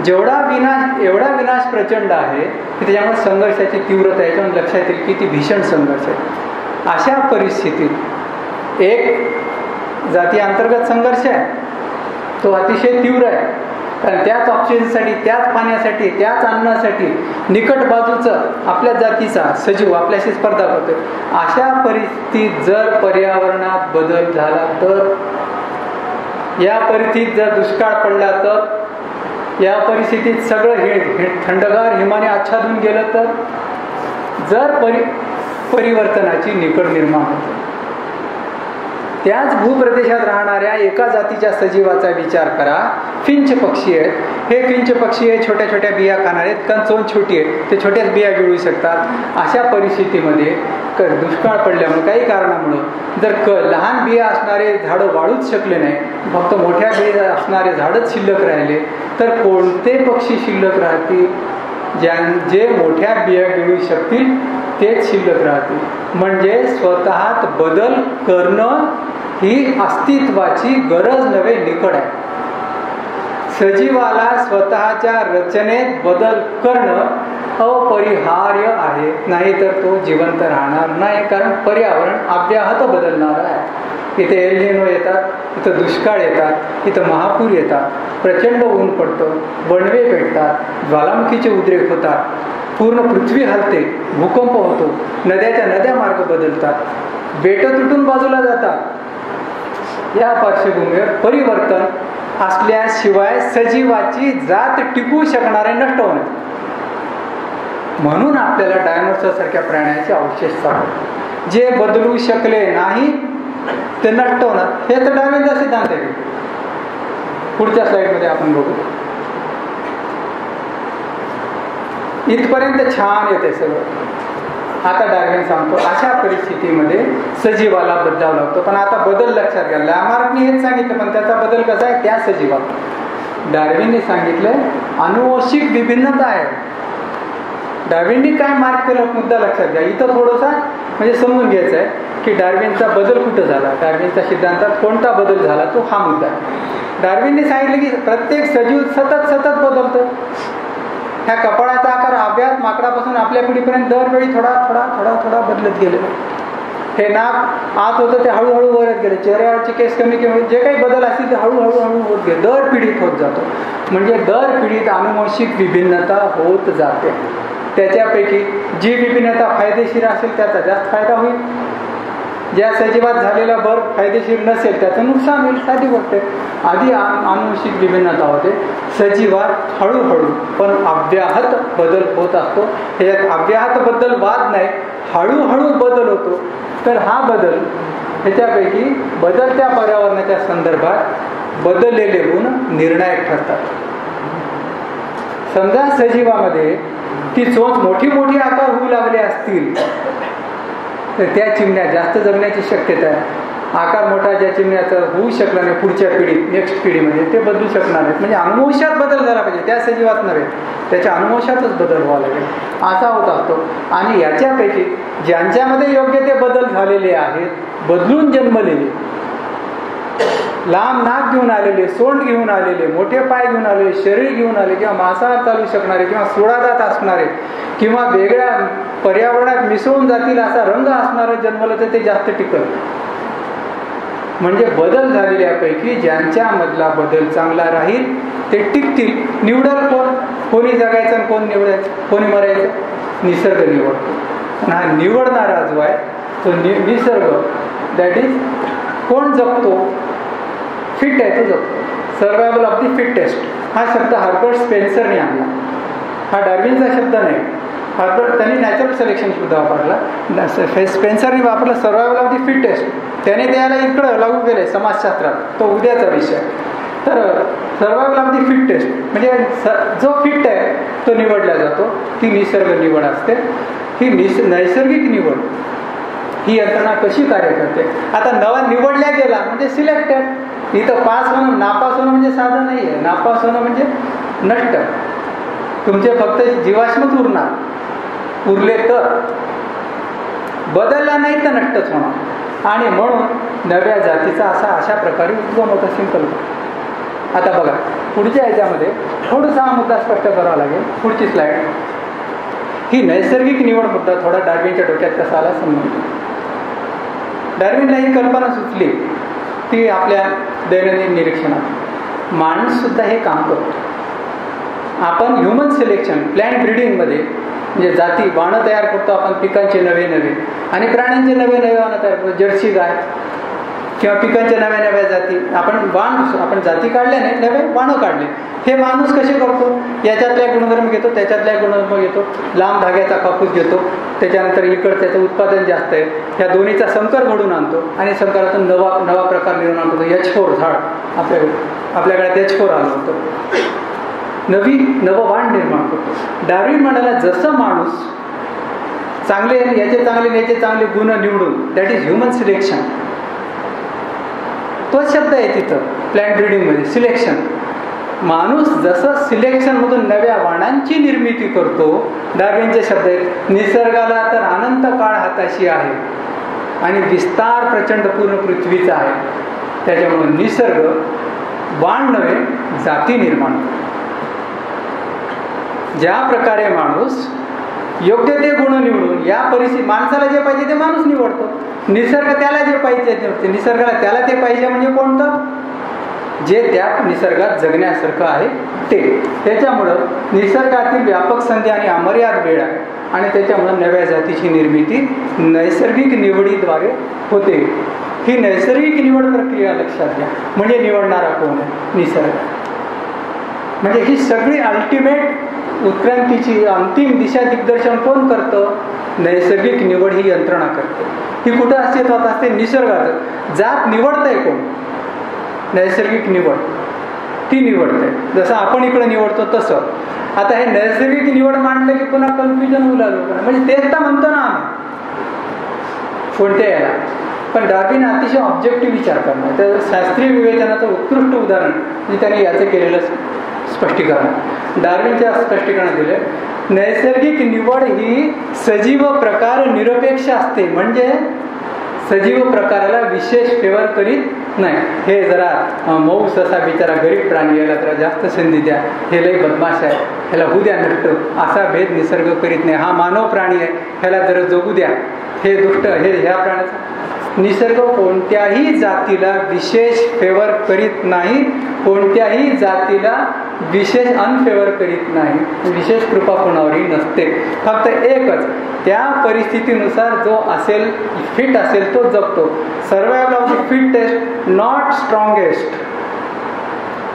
एवढा विनाश प्रचंड आहे की त्याच्यामुळे संघर्षाची तीव्रता याच्यावर लक्षात येईल किती भीषण संघर्ष आहे. अशा परिस्थितीत एक जाती अंतर्गत संघर्ष आहे, तो अतिशय तीव्र आहे. कारण त्याच ऑक्सिजनसाठी, त्याच पाण्यासाठी, त्याच अन्नासाठी निकट बाजूचं आपल्या जातीचा सजीव आपल्याशी स्पर्धा करतोय. अशा परिस्थितीत जर पर्यावरणात बदल झाला तर, या परिस्थितीत जर दुष्काळ पडला तर, या परिस्थितीत सगळं हे थंडगार हिमाने आच्छादून गेलं तर, जर परिवर्तनाची निकड निर्माण होते. त्याच भूप्रदेशात राहणाऱ्या एका जातीच्या सजीवाचा विचार करा. फिंच पक्षी आहेत. हे फिंच पक्षी हे छोट्या छोट्या बिया खाणार आहेत, कारण चोच छोटी आहे, ते छोट्याच बिया गिळू शकतात. अशा परिस्थितीमध्ये दुष्काळ पडल्यामुळे काही कारणामुळं जर लहान बिया असणारे झाडं वाढूच शकले नाही, फक्त मोठ्या बिया असणारे झाडच शिल्लक राहिले, तर कोणते पक्षी शिल्लक राहतील? जे मोठ्या बिया गिळू शकतील तेच शिल्लक राहतील. म्हणजे स्वतःत बदल करणं ही अस्तित्वाची गरज नव्हे, निकड आहे. सजीवाला स्वतःच्या रचनेत बदल करणं अपरिहार्य आहे, नाहीतर तो जिवंत राहणार नाही. कारण पर्यावरण अव्याहत बदलणार आहे. इथे एल-निनो येतात, इथं दुष्काळ येतात, इथं महापूर येतात, प्रचंड ऊन पडतं, वणवे पेटतात, ज्वालामुखीचे उद्रेक होतात, पूर्ण पृथ्वी हलते, भूकंप होतो, नद्या मार्ग बदलतात, बेटं तुटून बाजूला जातात. या पार्श्वभूमीवर परिवर्तन असल्याशिवाय सजीवाची जात टिकू शकणारे नष्ट होणे. म्हणून आपल्याला डायनोसॉर सारख्या प्राण्याचे अवशेष सापडले. जे बदलू शकले नाही ते नष्ट होणार. हे तर डार्विनचा सिद्धांत आहे. पुढच्या स्लाइडमध्ये आपण बघू. इथपर्यंत छान येते सगळं. आता डार्विन सांगतो अशा परिस्थितीमध्ये सजीवाला बदलावं लागतो. पण आता बदल लक्षात घ्या. लॅमार्कने हेच सांगितलं, पण त्याचा बदल कसा आहे त्या सजीवात. डार्विनने सांगितलं अनुवंशिक विभिन्नता आहे. डार्विनने काय मार्क केलं मुद्दा लक्षात घ्या. इथं थोडंसा म्हणजे समजून घ्यायचं आहे की डार्विनचा बदल कुठं झाला, डार्विनच्या सिद्धांतात कोणता बदल झाला, तो हा मुद्दा आहे. डार्विनने सांगितलं की प्रत्येक सजीव सतत बदलतं. ह्या कपाळाचा आकार अव्यात माकडापासून आपल्या पिढीपर्यंत दरवेळी थोडा बदलत गेलेला. हे नाक आत होतं ते हळूहळू वरत गेले. चेहऱ्यावरचे केस कमी जे काही बदल असतील ते हळूहळू होत गेले. दर पिढीत होत जातो. म्हणजे दर पिढीत आनुवंशिक विभिन्नता होत जाते. त्याच्यापैकी जी विभिन्नता फायदेशीर असेल त्याचा जास्त फायदा होईल. ज्या सजीवात झालेला बर्फ फायदेशीर नसेल त्याचं नुकसान होईल. साधी गोष्ट आहे. आधी आनुवंशिक विभिन्नता होते. सजीवात हळूहळू पण अव्याहत बदल होत असतो. ह्याच्यात अव्याहत बद्दल वाद नाही, हळूहळू बदल होतो. तर हा बदल ह्याच्यापैकी बदलत्या पर्यावरणाच्या संदर्भात बदललेले गुण निर्णायक ठरतात. समजा सजीवामध्ये ती चोच मोठी आकार होऊ लागले असतील तर त्या चिमण्या जास्त जगण्याची शक्यता आहे. आकार मोठा ज्या चिमण्याचा होऊ शकला नाही पुढच्या पिढीत, नेक्स्ट पिढीमध्ये ते बदलू शकणार नाहीत. म्हणजे अनुवंशात बदल झाला पाहिजे, त्या सजीवात नव्हे, त्याच्या अनुवंशातच बदल व्हावा लागेल, असा होत असतो. आणि याच्यापैकी ज्यांच्यामध्ये योग्य ते बदल झालेले आहेत, बदलून जन्मलेले, लांब नाक घेऊन आलेले, सोंड घेऊन आलेले, मोठे पाय घेऊन आलेले, शरीर घेऊन आले, किंवा मांसाहार चालू शकणारे, किंवा सोळादात असणारे, किंवा वेगळ्या पर्यावरणात मिसळून जातील असा रंग असणारं जन्मलं तर ते जास्त टिकत. म्हणजे बदल झालेल्यापैकी ज्यांच्यामधला बदल चांगला राहील ते टिकतील. निवडल कोण? कोणी जगायचं आणि कोण निवडायचं, कोणी मरायचं? निसर्ग निवडतो. आणि हा निवडणारा जो आहे तो निसर्ग, दॅट इज कोण जगतो? फिट आहे तो जगतो. सर्वायवल ऑफ द फिटेस्ट हा शब्द हर्बर्ट स्पेन्सरने आणला. हा डार्विनचा शब्द नाही. हर्बर्ट त्यांनी नॅचरल सिलेक्शन सुद्धा वापरला, स्पेन्सरने वापरला सर्वायवल ऑफ द फिटेस्ट. त्याने त्याला इकडं लागू केले समाजशास्त्रात, तो उद्याचा विषय. तर सर्वायवल ऑफ द फिटेस्ट म्हणजे जो फिट आहे तो निवडला जातो. ती निसर्ग निवड असते. ही नैसर्गिक निवड ही यंत्रणा कशी कार्य करते? आता नवा निवडल्या गेला म्हणजे सिलेक्टेड. इथं पास होणं, नापास होणं म्हणजे साधं नाही आहे. नापास होणं म्हणजे नष्ट. तुमचे फक्त जीवाश्मच उरणार, उरले तर, बदलला नाही तर नष्टच होणार. आणि म्हणून नव्या जातीचा अशा प्रकारे उद्गम होता. सिंपल. आता बघा पुढच्या ह्याच्यामध्ये थोडासा हा मुद्दा स्पष्ट करावा लागेल. पुढची स्लाइड. ही नैसर्गिक निवड मुद्दा थोडा डार्विनच्या डोक्यात कसा आला समजतो. डार्विनला ही कल्पना सुचली ती आपल्या दैनंदिन निरीक्षणात. माणूस सुद्धा हे काम करतो. आपण ह्युमन सिलेक्शन, प्लॅन्ट ब्रीडिंगमध्ये म्हणजे जाती, वाणं तयार करतो आपण, पिकांचे नवे नवे, आणि प्राण्यांचे नवे नवे वाणं तयार करतो. जर्सी गाय किंवा पिकांच्या नव्या नव्या जाती आपण जाती काढल्या नाही, नवे वाणं काढले. हे माणूस कसे करतो? याच्यातला गुणधर्म घेतो, त्याच्यातला गुणधर्म घेतो, लांब धाग्याचा कापूस घेतो, त्याच्यानंतर इकडं त्याचं उत्पादन जास्त आहे, ह्या दोन्हीचा संकर घडून आणतो आणि संकरातून नवा प्रकार निर्माण आणतो. H4 झाड आपल्याकडे H4 आलं होतं. नवं वाण निर्माण करतो. डार्विन म्हणाला जसं माणूस याचे चांगले गुण निवडून, दॅट इज ह्युमन सिलेक्शन. तोच शब्द आहे तिथं प्लॅन्ट ब्रीडिंगमध्ये, सिलेक्शन. माणूस जसं सिलेक्शनमधून नव्या वाणांची निर्मिती करतो, डार्विनचे शब्द आहेत, निसर्गाला तर अनंत काळ हाताशी आहे आणि विस्तार प्रचंड पूर्ण पृथ्वीचा आहे. त्याच्यामुळे निसर्ग वाण नव्हे जाती निर्माण करतो. ज्या प्रकारे माणूस योग्य ते गुण निवडून या परिस्थिती, माणसाला जे पाहिजे ते माणूस निवडतो, निसर्ग त्याला जे पाहिजे ते, निसर्गाला त्याला ते पाहिजे म्हणजे कोणतं? जे त्या निसर्गात जगण्यासारखं आहे ते. त्याच्यामुळं निसर्गातील व्यापक संधी आणि अमर्याद वेळ आहे आणि त्याच्यामुळं नव्या जातीची निर्मिती नैसर्गिक निवडीद्वारे होते. ही नैसर्गिक निवड प्रक्रिया लक्षात घ्या. म्हणजे निवडणारा कोण आहे? निसर्ग. म्हणजे ही सगळी अल्टिमेट उत्क्रांतीची अंतिम दिशा दिग्दर्शन कोण करतं? नैसर्गिक निवड ही यंत्रणा करते. ही कुठं अस्तित्वात असते? निसर्गात. जात निवडतंय कोण? नैसर्गिक निवड. ती निवडते. जसं आपण इकडे निवडतो तसं. आता हे नैसर्गिक निवड मांडलं की पुन्हा कन्फ्युजन होऊ लागलं. म्हणजे तेच तर म्हणतो ना आम्ही कोणत्या याला. पण डार्विन अतिशय ऑब्जेक्टिव्ह विचार करणार. तर शास्त्रीय विवेचनाचं उत्कृष्ट उदाहरण म्हणजे त्याने याचं केलेलं स्पष्टीकरण. डार्विनच्या स्पष्टीकरणात दिले, नैसर्गिक निवड ही सजीव प्रकार निरपेक्ष असते. म्हणजे सजीव प्रकाराला विशेष फेवर करीत नाही. हे जरा मऊस असा बिचारा गरीब प्राणी, याला जरा जास्त संधी द्या, हे लई बदमाश आहे, ह्याला होऊ द्या नष्ट, असा भेद निसर्ग करीत नाही. हा मानव प्राणी आहे, ह्याला जरा जगू द्या, हे दुष्ट, हे ह्या प्राण्याचा. निसर्ग कोणत्याही जातीला विशेष फेवर करीत नाही, कोणत्याही जातीला विशेष अनफेवर करीत नाही, विशेष कृपा कोणावरही नसते. फक्त एकच, त्या परिस्थितीनुसार जो असेल, फिट असेल तो जगतो. Survival of the fittest, not strongest.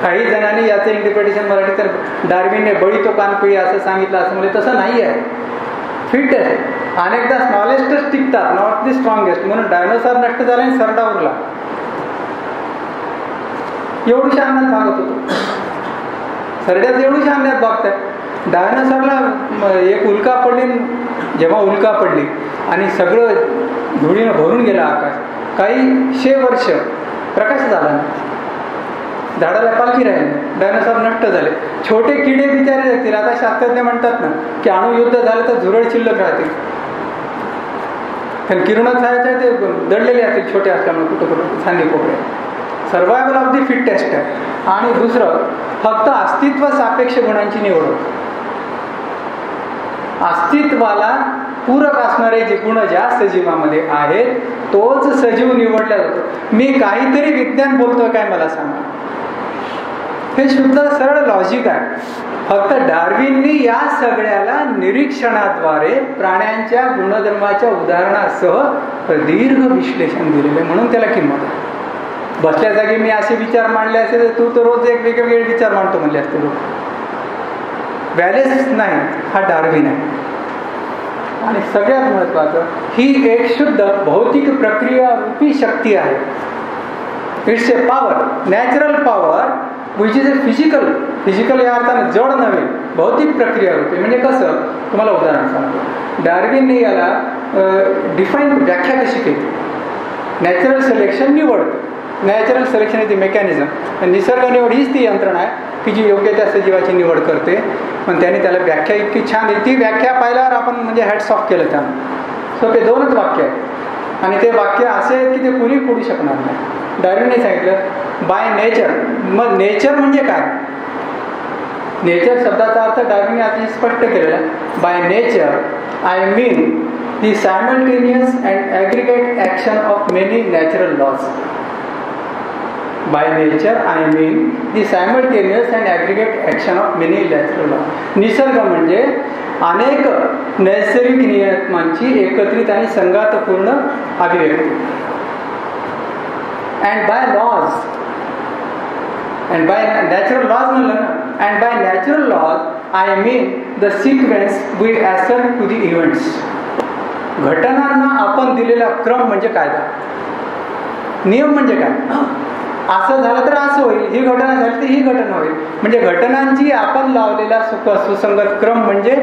काही जणांनी याचं इंटरप्रिटेशन मराठी तर डार्विनने बळी तो कानपिळी असं सांगितलं असं म्हणजे तसं नाही आहे. फिट आहे. अनेकदा स्मॉलेस्टच टिकतात, नॉट द स्ट्रॉंगेस्ट. म्हणून डायनोसॉर नष्ट झाला आणि सरडा उरला. एवढी शांत भागत होतो. सरड्यात एवढी शांत भागतात. डायनोसॉरला एक उल्का पडली. जेव्हा उल्का पडली आणि सगळं धुळीनं भरून गेलं आकाश, काही 100 वर्ष प्रकाश झाला नाही, झाडाला पालखी राहिली, डायनोसॉर नष्ट झाले, छोटे किडे बिचारे जातील. आता शास्त्रज्ञ म्हणतात ना की अणुयुद्ध झालं तर झुरळ शिल्लक राहतील, कारण किरणोत्सर्गाचे ते दडलेले असतील छोटे असल्यामुळे कुठं कुठं सांधी कोपरे. सर्वायवल ऑफ द फिटेस्ट आहे. आणि दुसरं फक्त अस्तित्व सापेक्ष गुणांची निवड होते. अस्तित्वाला पूरक असणारे जे गुण ज्या सजीवामध्ये आहेत तोच सजीव निवडला जातो. मी काहीतरी विज्ञान बोलतोय काय मला सांगा, हे शुद्ध सरळ लॉजिक आहे. फक्त डार्विननी या सगळ्याला निरीक्षणाद्वारे प्राण्यांच्या गुणधर्माच्या उदाहरणासह दीर्घ विश्लेषण दिलेले, म्हणून त्याला किंमत आहे. बसल्या जागी मी असे विचार मांडले असते तर तू तर रोज एक वेगवेगळे विचार मांडतो म्हणले असते लोक. व्हॅलेस नाही, हा डार्विन आहे. आणि सगळ्यात महत्त्वाचं, ही एक शुद्ध भौतिक प्रक्रिया रूपी शक्ती आहे. It's a power, natural power which is a physical या अर्थाने जड नव्हे, भौतिक प्रक्रिया रूपी. म्हणजे कसं, तुम्हाला उदाहरण सांगतो. डार्विनने याला डिफाईन व्याख्या कशी केली. नॅचरल सिलेक्शन निवड, natural selection is the mechanism. निसर्ग निवड हीच ती यंत्रणा आहे की जी योग्य त्या सजीवाची निवड करते. पण त्याने त्याला व्याख्या इतकी छान दिली, ती व्याख्या पाहिल्यावर आपण म्हणजे हॅट्स ऑफ केलं त्यानं. सो ते 2च वाक्य आहेत आणि ते वाक्य असे आहेत की ते कुणी फोडू शकणार नाही. डार्विनने सांगितलं बाय नेचर. मग नेचर म्हणजे काय? नेचर शब्दाचा अर्थ डार्विनने आधी स्पष्ट केलेला आहे. By nature I mean the simultaneous and aggregate action of many natural laws. By nature I mean the simultaneous and aggregate action of many natural laws. निसर्ग म्हणजे अनेक नैसर्गिक नियमांची एकत्रित आणि संघातपूर्ण अभिव्यक्ती. And by laws, and by natural laws म्हणलं ना, and by natural laws I mean the sequence we assign to the events. घटनांना आपण दिलेला क्रम म्हणजे कायदा. नियम म्हणजे काय, असं झालं तर असं होईल, ही घटना झाली तर ही घटना होईल. म्हणजे घटनांची आपण लावलेला सुसंगत क्रम म्हणजे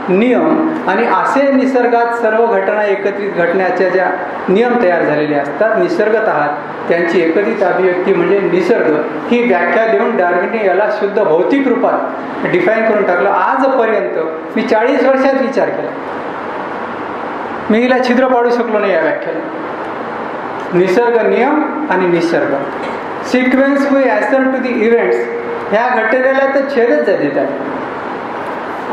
नियम. आणि असे निसर्गात सर्व घटना एकत्रित घटण्याच्या ज्या नियम तयार झालेले असतात निसर्गतः, त्यांची एकत्रित अभिव्यक्ती म्हणजे निसर्ग. ही व्याख्या देऊन डार्विनने याला शुद्ध भौतिक रूपात डिफाईन करून टाकलं. आजपर्यंत मी 40 वर्षात विचार केला, मी हिला छिद्र पाडू शकलो नाही या व्याख्याला. निसर्ग नियम आणि निसर्ग sequence we assert to the events, ह्या घटनेला तर छेदच देतात.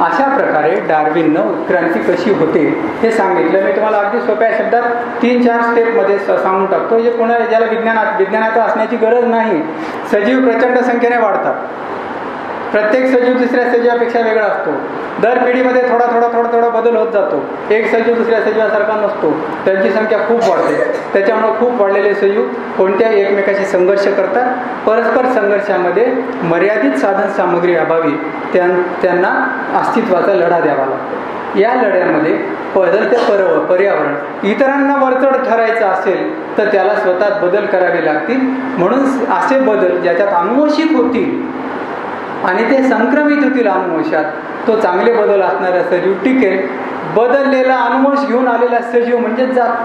अशा प्रकारे डार्विननं उत्क्रांती कशी होते हे सांगितलं. मी तुम्हाला अगदी सोप्या शब्दात 3-4 स्टेपमध्ये सांगून टाकतो, जे कोणाला ज्याला विज्ञानात असण्याची गरज नाही. सजीव प्रचंड संख्येने वाढतात. प्रत्येक सजीव दुसऱ्या सजीवापेक्षा वेगळा असतो. दर पिढीमध्ये थोडा बदल होत जातो. एक सजीव दुसऱ्या सजीवासारखा नसतो, त्यांची संख्या खूप वाढते. त्याच्यामुळे खूप वाढलेले सजीव कोणत्याही एकमेकाशी संघर्ष करतात. परस्पर संघर्षामध्ये मर्यादित साधन सामग्री अभावी त्यांना अस्तित्वाचा लढा द्यावा लागतो. या लढ्यामध्ये बदलते पर्यावरण इतरांना वरचढ ठरायचं असेल तर त्याला स्वतःत बदल करावे लागतील. म्हणून असे बदल ज्याच्यात अनुवंशिक होतील आणि ते संक्रमित होतील अनुवंशात, तो चांगले बदल असणारा सजीव टिकेल. बदललेला अनुवंश घेऊन आलेला सजीव म्हणजे जात.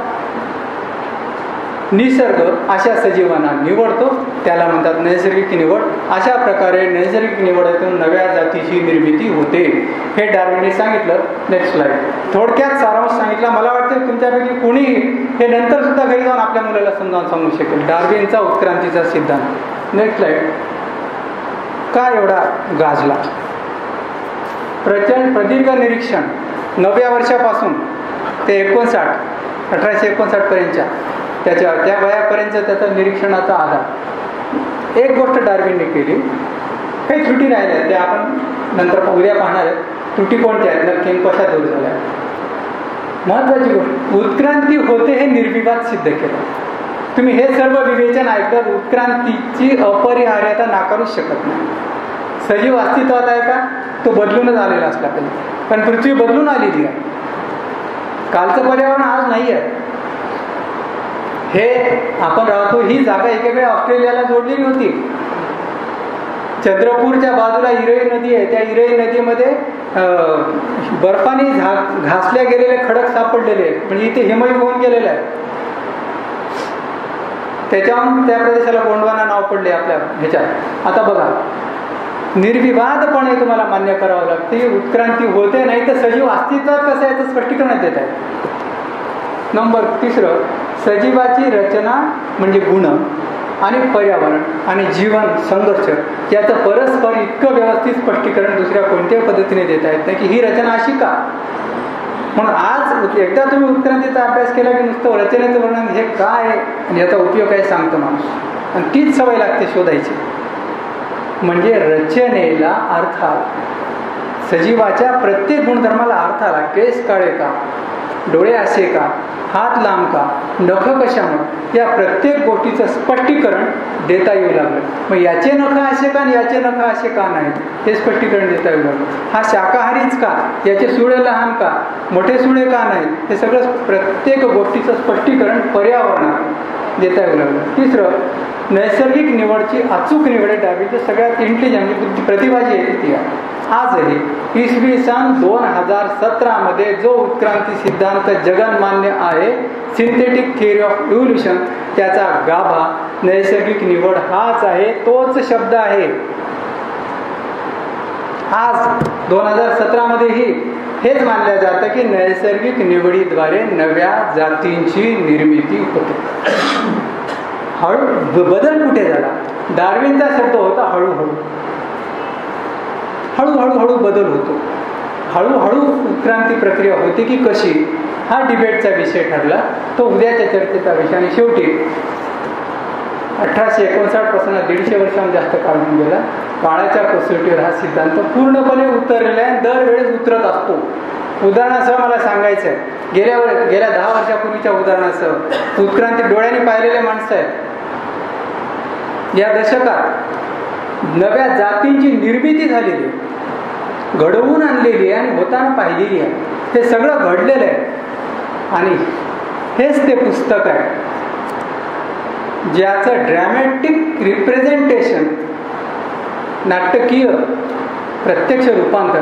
निसर्ग अशा सजीवांना निवडतो, त्याला म्हणतात नैसर्गिक निवड. अशा प्रकारे नैसर्गिक निवडीतून नव्या जातीची निर्मिती होते, हे डार्विनने सांगितलं. Next slide. थोडक्यात सारांश सांगितला. मला वाटतं तुमच्यापैकी कोणी हे नंतर सुद्धा घरी जाऊन आपल्या मुलाला समजावून सांगू शकेल डार्विनचा उत्क्रांतीचा सिद्धांत. Next slide. का एवढा गाजला? प्रदीर्घ निरीक्षण 90 वर्षापासून ते 1859 पर्यंतच्या त्या वयापर्यंत त्याचा निरीक्षणाचा आधार. एक गोष्ट डार्विनने केली, काही त्रुटी राहिल्या त्या आपण नंतर उद्या पाहणार आहेत. त्रुटी कोणत्या आहेत, नक्की कशा दूर झाल्या. महत्वाची गोष्ट, उत्क्रांती होते हे निर्विवाद सिद्ध केलं. तुम्ही हे सर्व विवेचन ऐकतात, उत्क्रांतीची अपरिहार्यता नाकारूच शकत नाही. सजीव अस्तित्वात आहे का, तो बदलूनच आलेला असला पाहिजे. पण पृथ्वी बदलून आलेली आहे. कालचं पर्यावरण आज नाही आहे. हे आपण राहतो ही जागा एके वेळा ऑस्ट्रेलियाला जोडलेली होती. चंद्रपूरच्या बाजूला इरई नदी आहे. त्या इरई नदीमध्ये बर्फाने घासल्या गेलेले खडक सापडलेले आहेत. म्हणजे इथे हिमयुग होऊन गेलेलं आहे. त्याच्याहून त्या प्रदेशाला गोंडवाना नाव पडले आपल्या ह्याच्यात. आता बघा, निर्विवादपणे तुम्हाला मान्य करावं लागते उत्क्रांती होते, नाही तर सजीव अस्तित्वात कसं याचं स्पष्टीकरण देत आहे. नंबर 3, सजीवाची रचना म्हणजे गुण आणि पर्यावरण आणि जीवन संघर्ष याचं परस्पर इतकं व्यवस्थित स्पष्टीकरण दुसऱ्या कोणत्याही पद्धतीने देता येत नाही की ही रचना अशी का. म्हणून आज एकदा तुम्ही उत्क्रांतीचा अभ्यास केला की नुसतं रचनेचं वर्णन हे काय आणि याचा उपयोग काय सांगतो माणूस, आणि तीच सवय लागते शोधायची. म्हणजे रचनेला अर्थ आला, सजीवाच्या प्रत्येक गुणधर्माला अर्थ आला. केस काळे का, डोळे असे का, हात लांब का, नख कशामुळे, या प्रत्येक गोष्टीचं स्पष्टीकरण देता येऊ लागलं. मग याचे नख असे का आणि याचे नख असे का नाहीत हे स्पष्टीकरण देता येऊ लागलं. हा शाकाहारीच का, याचे सुळे लहान का, मोठे सुळे का नाहीत, हे सगळं प्रत्येक गोष्टीचं स्पष्टीकरण पर्यावरणात देता येऊ लागलं. 3, नैसर्गिक निवडची अचूक निवड आहे डावीचं सगळ्यात इंटेलिजंट प्रतिभा जी आहे ती आहे. आजही इसवी सन 2017 मध्ये जो उत्क्रांती सिद्धांत जगन्मान्य आहे, सिंथेटिक थिअरी ऑफ इव्होल्युशन, त्याचा गाभा नैसर्गिक निवड हाच आहे, तोच शब्द आहे. आज 2017 मध्येही हेच मानलं जातं की नैसर्गिक निवडीद्वारे नव्या जातींची निर्मिती होते. बदल कुठे झाला? डार्विनचा शब्द होता हळूहळू. हळूहळू बदल होतो. हळूहळू उत्क्रांती प्रक्रिया होती की कशी, हा डिबेटचा विषय ठरला, तो उद्याच्या चर्चेचा विषय. आणि शेवटी 1859 पासून 150 वर्षांहून जास्त काळ होऊन गेला. काळाच्या कसोटीवर हा सिद्धांत पूर्णपणे उतरलेला आहे, दरवेळेस उतरत असतो. उदाहरणासह मला सांगायचं आहे, गेल्या 10 वर्षापूर्वीच्या उदाहरणासह उत्क्रांती डोळ्यांनी पाहिलेले माणसं आहेत. या दशकात नव्या जातींची निर्मिती झालेली, घडवून आणलेली आहे आणि होताना पाहिलेली आहे. हे सगळं घडलेलं आहे आणि हेच ते पुस्तक आहे ज्याचं ड्रॅमॅटिक रिप्रेझेंटेशन, नाटकीय प्रत्यक्ष रूपांतर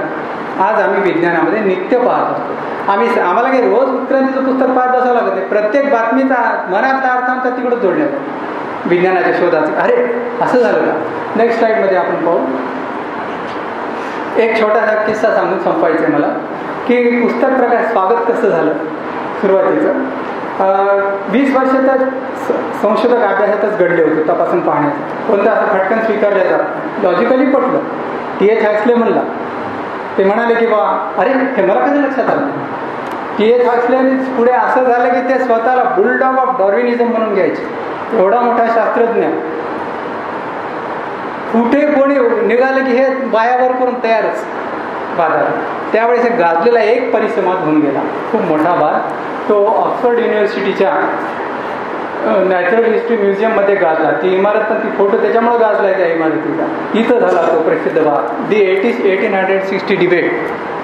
आज आम्ही विज्ञानामध्ये नित्य पाहत असतो. आम्हाला काही रोज उत्क्रांतीचं पुस्तक पाहत बसावं लागत नाही. प्रत्येक बातमीचा मनातला अर्थ आमचा तिकडं जोडण्यात विज्ञानाच्या शोधाचे. अरे असं झालं का? नेक्स्ट स्लाइडमध्ये आपण पाहू. एक छोटासा किस्सा सांगून संपवायचा आहे मला की पुस्तक प्रकाश स्वागत कसं झालं. सुरुवातीचं 20 वर्षाचा संशोधक अभ्यासातच घडले होते तपासून पाहण्याचं. कोणतं असं फटकन स्वीकारलं जात लॉजिकली पटलं. T.H. हॅक्सले म्हणला. ते म्हणाले की बा अरे हे मला कधी लक्षात आलं. T.H. हॅक्सले पुढे असं झालं की ते स्वतःला बुलडॉग ऑफ डॉर्विनिझम म्हणून घ्यायचे. एवढा मोठा शास्त्रज्ञ कुठे कोणी निघालं की हे बायावर करून तयारच बाजारात. त्यावेळेस गाजलेला एक परिसंवाद होऊन गेला, खूप मोठा भाग. तो ऑक्सफर्ड युनिव्हर्सिटीच्या नॅचरल हिस्ट्री म्युझियममध्ये गाजला. ती इमारत पण, ती फोटो त्याच्यामुळे गाजला आहे त्या इमारतीचा. इथं झाला तो प्रसिद्ध भाग, दी 1860 डिबेट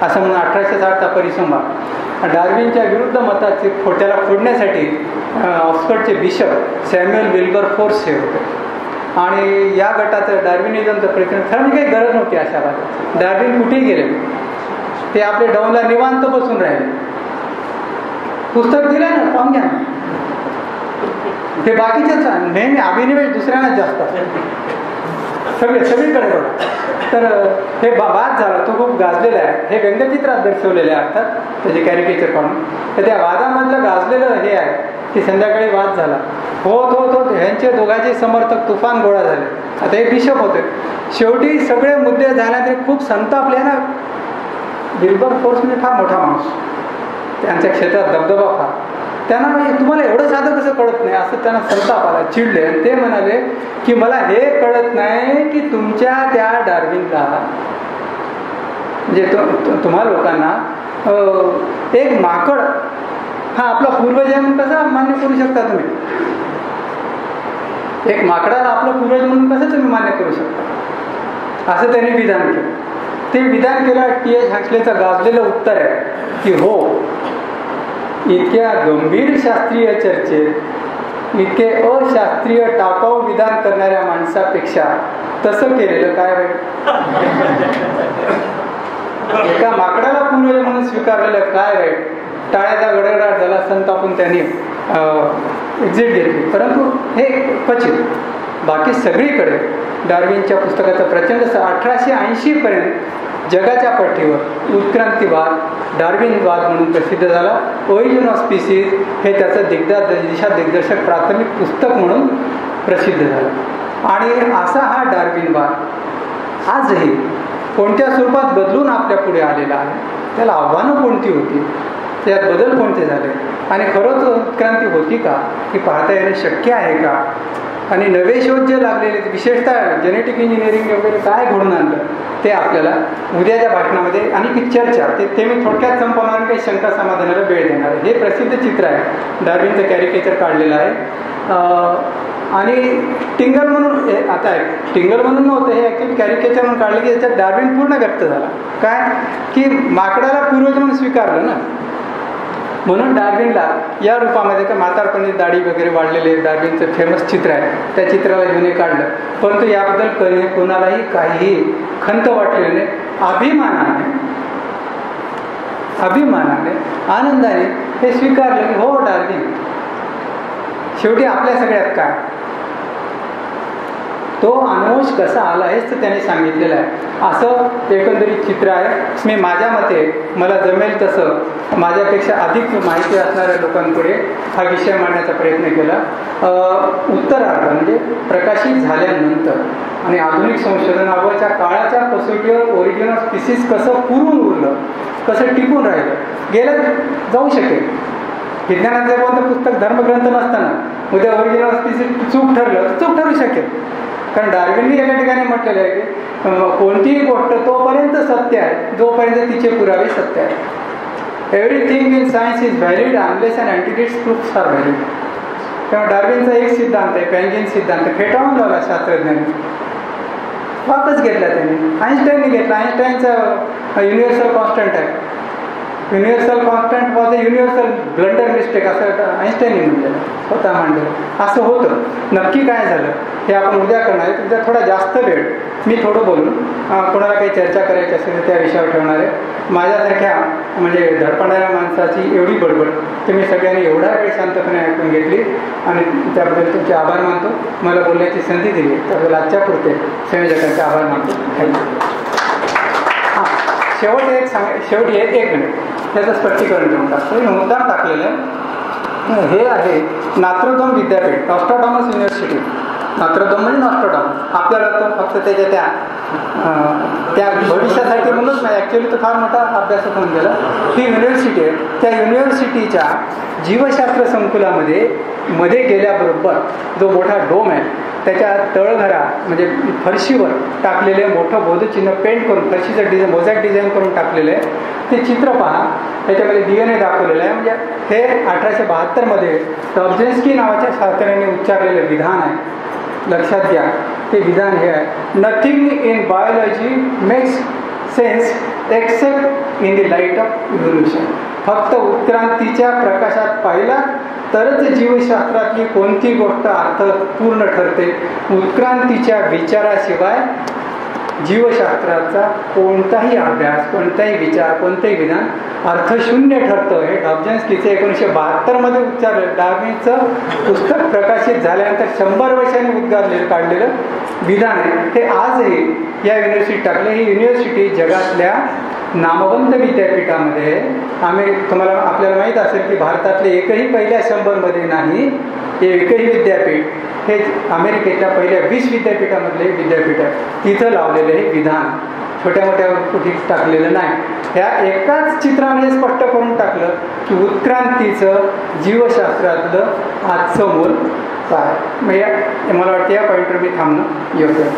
असं म्हणून 1860चा परिसंवाद. डार्विनच्या विरुद्ध मताचे त्याला फोडण्यासाठी ऑक्सफर्डचे बिशप सॅम्युअल विल्बरफोर्स हे होते आणि या गटाचं डार्विनिझमचं प्रयत्न खरं काही गरज नव्हती अशा भागात. डार्विन कुठेही गेले, ते आपले डौनला निवांत बसून राहिले. पुस्तक दिलं ना, पाहून घ्या ना. ते बाकीचेच नेहमी अभिनिवेश दुसऱ्यांना जास्त सगळीकडे बघा. तर हे वाद झाला, तो खूप गाजलेला आहे. हे व्यंगचित्रात दर्शवलेले आहे अर्थात, त्याचे कॅरिकेचर काढून. तर त्या वादामधलं गाजलेलं हे आहे की संध्याकाळी वाद झाला, होत ह्यांचे दोघांचे समर्थक तुफान गोळा झाले. आता हे बिशप होते. शेवटी सगळे मुद्दे झाल्यानंतर खूप संतापले ना. विल्बरफोर्सने फार मोठा माणूस, त्यांच्या क्षेत्रात दबदबा फार. त्यांना म्हणजे तुम्हाला एवढं साधं कसं कळत नाही असं त्यांना संताप आला, चिडले. आणि ते म्हणाले की मला हे कळत नाही की तुमच्या त्या डार्विनला, म्हणजे तुम्हा लोकांना एक माकड हा आपला पूर्वज आहे म्हणून कसं मान्य करू शकता तुम्ही? एक माकडाला आपलं पूर्वज म्हणून कसं तुम्ही मान्य करू शकता? असं त्यांनी विधान केलं. ते विधान केलं. T.H. हॅक्सलेचं गाजलेलं उत्तर आहे की हो, इतक्या गंभीर शास्त्रीय चर्चेत इतके अशास्त्रीय टाकाऊ विधान करणाऱ्या माणसापेक्षा तसं केलेलं काय वाईट? एका माकडाला पूर्वज म्हणून स्वीकारलेलं काय वाईट? टाळ्याचा गडगडाट झाला, संतापून त्यांनी एक्झिट घेतली, परंतु हे क्वचित. बाकी सगळीकडे डार्विनच्या पुस्तकाचा प्रचंड 1880पर्यंत जगाच्या पाठीवर उत्क्रांतीवाद, डार्विनवाद म्हणून प्रसिद्ध झाला. ओरिजिन ऑफ स्पीसीज हे त्याचं दिशादिग्दर्शक प्राथमिक पुस्तक म्हणून प्रसिद्ध झालं. आणि असा हा डार्विनवाद आजही कोणत्या स्वरूपात बदलून आपल्या पुढे आलेला आहे. त्याला आव्हानं कोणती होती, त्यात बदल कोणते झाले, आणि खरंच उत्क्रांती होती का, ही पाहता येणं शक्य आहे का, आणि नवे शोध जे लागलेले, विशेषतः जेनेटिक इंजिनिअरिंग वगैरे काय घडून आणलं, ते आपल्याला उद्याच्या भाषणामध्ये आणि चर्चा ते मी थोडक्यात संपवणार, काही शंका समाधानाला वेळ देणार आहे. हे प्रसिद्ध चित्र आहे, डार्विनचं कॅरिकेचर काढलेलं आहे. आणि टिंगल म्हणून, आता टिंगल म्हणून नव्हतं, हे ॲक्च्युली कॅरिकेचर म्हणून काढलं की याच्यात डार्विन पूर्ण व्यक्त झाला. काय की माकडाला पूर्वज म्हणून स्वीकारलं ना, म्हणून डार्विनला या रूपामध्ये का म्हातारपणे दाढी वगैरे वाढलेले डार्विनचं फेमस चित्र आहे, त्या चित्राला घेऊन काढलं. परंतु याबद्दल कोणालाही काहीही खंत वाटलेली नाही. अभिमानाने आनंदाने हे स्वीकारलं की हो डार्विन शेवटी आपल्या सगळ्यात काय, तो अनुवंश कसा आला हेच तर त्याने सांगितलेलं आहे. असं एकंदरीत चित्र आहे. मी माझ्या मते मला जमेल तसं माझ्यापेक्षा अधिक माहिती असणाऱ्या लोकांपुढे हा विषय मांडण्याचा प्रयत्न केला. उत्तरार्ध म्हणजे प्रकाशित झाल्यानंतर आणि आधुनिक संशोधनावरच्या काळाच्या कसोटीवर ओरिजिन ऑफ स्पीसीज कसं पुरून उरलं, कसं टिकून राहिलं, गेलं जाऊ शकेल. विज्ञानाचं कोणतं पुस्तक धर्मग्रंथ नसताना उद्या ओरिजिन ऑफ स्पीसीज चूक ठरू शकेल. कारण डार्विनने एका ठिकाणी म्हटलेलं आहे की कोणतीही गोष्ट तोपर्यंत सत्य आहे जोपर्यंत तिचे पुरावे सत्य आहे. Everything in science is valid unless and अँटिटिड्स प्रूफ्स आर व्हॅलिड. तेव्हा डार्विनचा एक सिद्धांत आहे, पेंजिन सिद्धांत, फेटाळून लावला शास्त्रज्ञांनी, वापस घेतला त्यांनी. आईन्स्टाईनने घेतला. आईन्स्टाईनचा युनिव्हर्सल कॉन्स्टंट आहे. Universal constant was a universal blunder mistake असं आईन्स्टाईनने म्हटलेलं, स्वतः मांडलेलं. असं होतं. नक्की काय झालं हे आपण उद्या करणार आहे. उद्या थोडा जास्त वेळ मी थोडं बोलून कोणाला काही चर्चा करायची असेल तर त्या विषयावर ठेवणार आहे. माझ्यासारख्या म्हणजे धडपडणाऱ्या माणसाची एवढी बडबड तुम्ही सगळ्यांनी एवढा वेळ शांतपणे ऐकून घेतली आणि त्याबद्दल तुमचे आभार मानतो. मला बोलण्याची संधी दिली त्याबद्दल आजच्या पुरते संयोजकांचे आभार मानतो. थँक्यू. शेवटी एक मिनिट त्याचं स्पष्टीकरण देऊन टाकतो. मुद्दाम टाकलेलं आहे. हे आहे नॉस्ट्राडॅमस विद्यापीठ, नॉस्ट्राडॅमस युनिव्हर्सिटी. नॉस्ट्राडॅमस म्हणजे नॉस्ट्राडॅमस. आपल्याला तो फक्त त्याच्या त्या भविष्यासाठी म्हणूनच नाही, ॲक्च्युली तो फार मोठा अभ्यास होऊन गेला. ही युनिव्हर्सिटी आहे. त्या युनिव्हर्सिटीच्या जीवशास्त्र संकुलामध्ये मध्ये गेल्याबरोबर जो मोठा डोम आहे त्याच्या तळघरा म्हणजे फरशीवर टाकलेले मोठं बोधचिन्ह पेंट करून फरशीचं मोझॅक डिझाईन करून टाकलेलं आहे. ते चित्र पहा, त्याच्यामध्ये DNA दाखवलेलं आहे. म्हणजे हे 1872मध्ये टॉब्झिन्स्की नावाच्या शास्त्रज्ञांनी उच्चारलेलं विधान आहे. लक्षात घ्या, ते विधान हे आहे, nothing in biology makes sense accept in the light of evolution. फक्त उत्क्रांतीच्या प्रकाशात पाहिला तरच जीवशास्त्रातली कोणती गोष्ट अर्थपूर्ण ठरते. उत्क्रांतीच्या विचाराशिवाय जीवशास्त्राचा कोणताही अभ्यास, कोणताही विचार, कोणतेही विधान अर्थशून्य ठरतं. हे टॉब्झिन्स्कीचे 1972मध्ये उच्चारलं. डार्विनचं पुस्तक प्रकाशित झाल्यानंतर 100 वर्षांनी काढलेलं विधान आहे. हे आजही या युनिव्हर्सिटीत टाकलं. ही युनिव्हर्सिटी जगातल्या नामवंत विद्यापीठामध्ये आपल्याला माहीत असेल की भारतातले एकही पहिल्या 100मध्ये नाही. हे एकही विद्यापीठ हे अमेरिकेच्या पहिल्या 20 विद्यापीठामधले विद्यापीठ आहे. तिथं लावलेलं हे विधान छोट्या मोठ्या कुठे टाकलेलं नाही. ह्या एकाच चित्राने स्पष्ट करून टाकलं की उत्क्रांतीचं जीवशास्त्रातलं आजचं मोल काय. मला वाटतं या पॉईंटवर मी थांबणं योग्य आहे.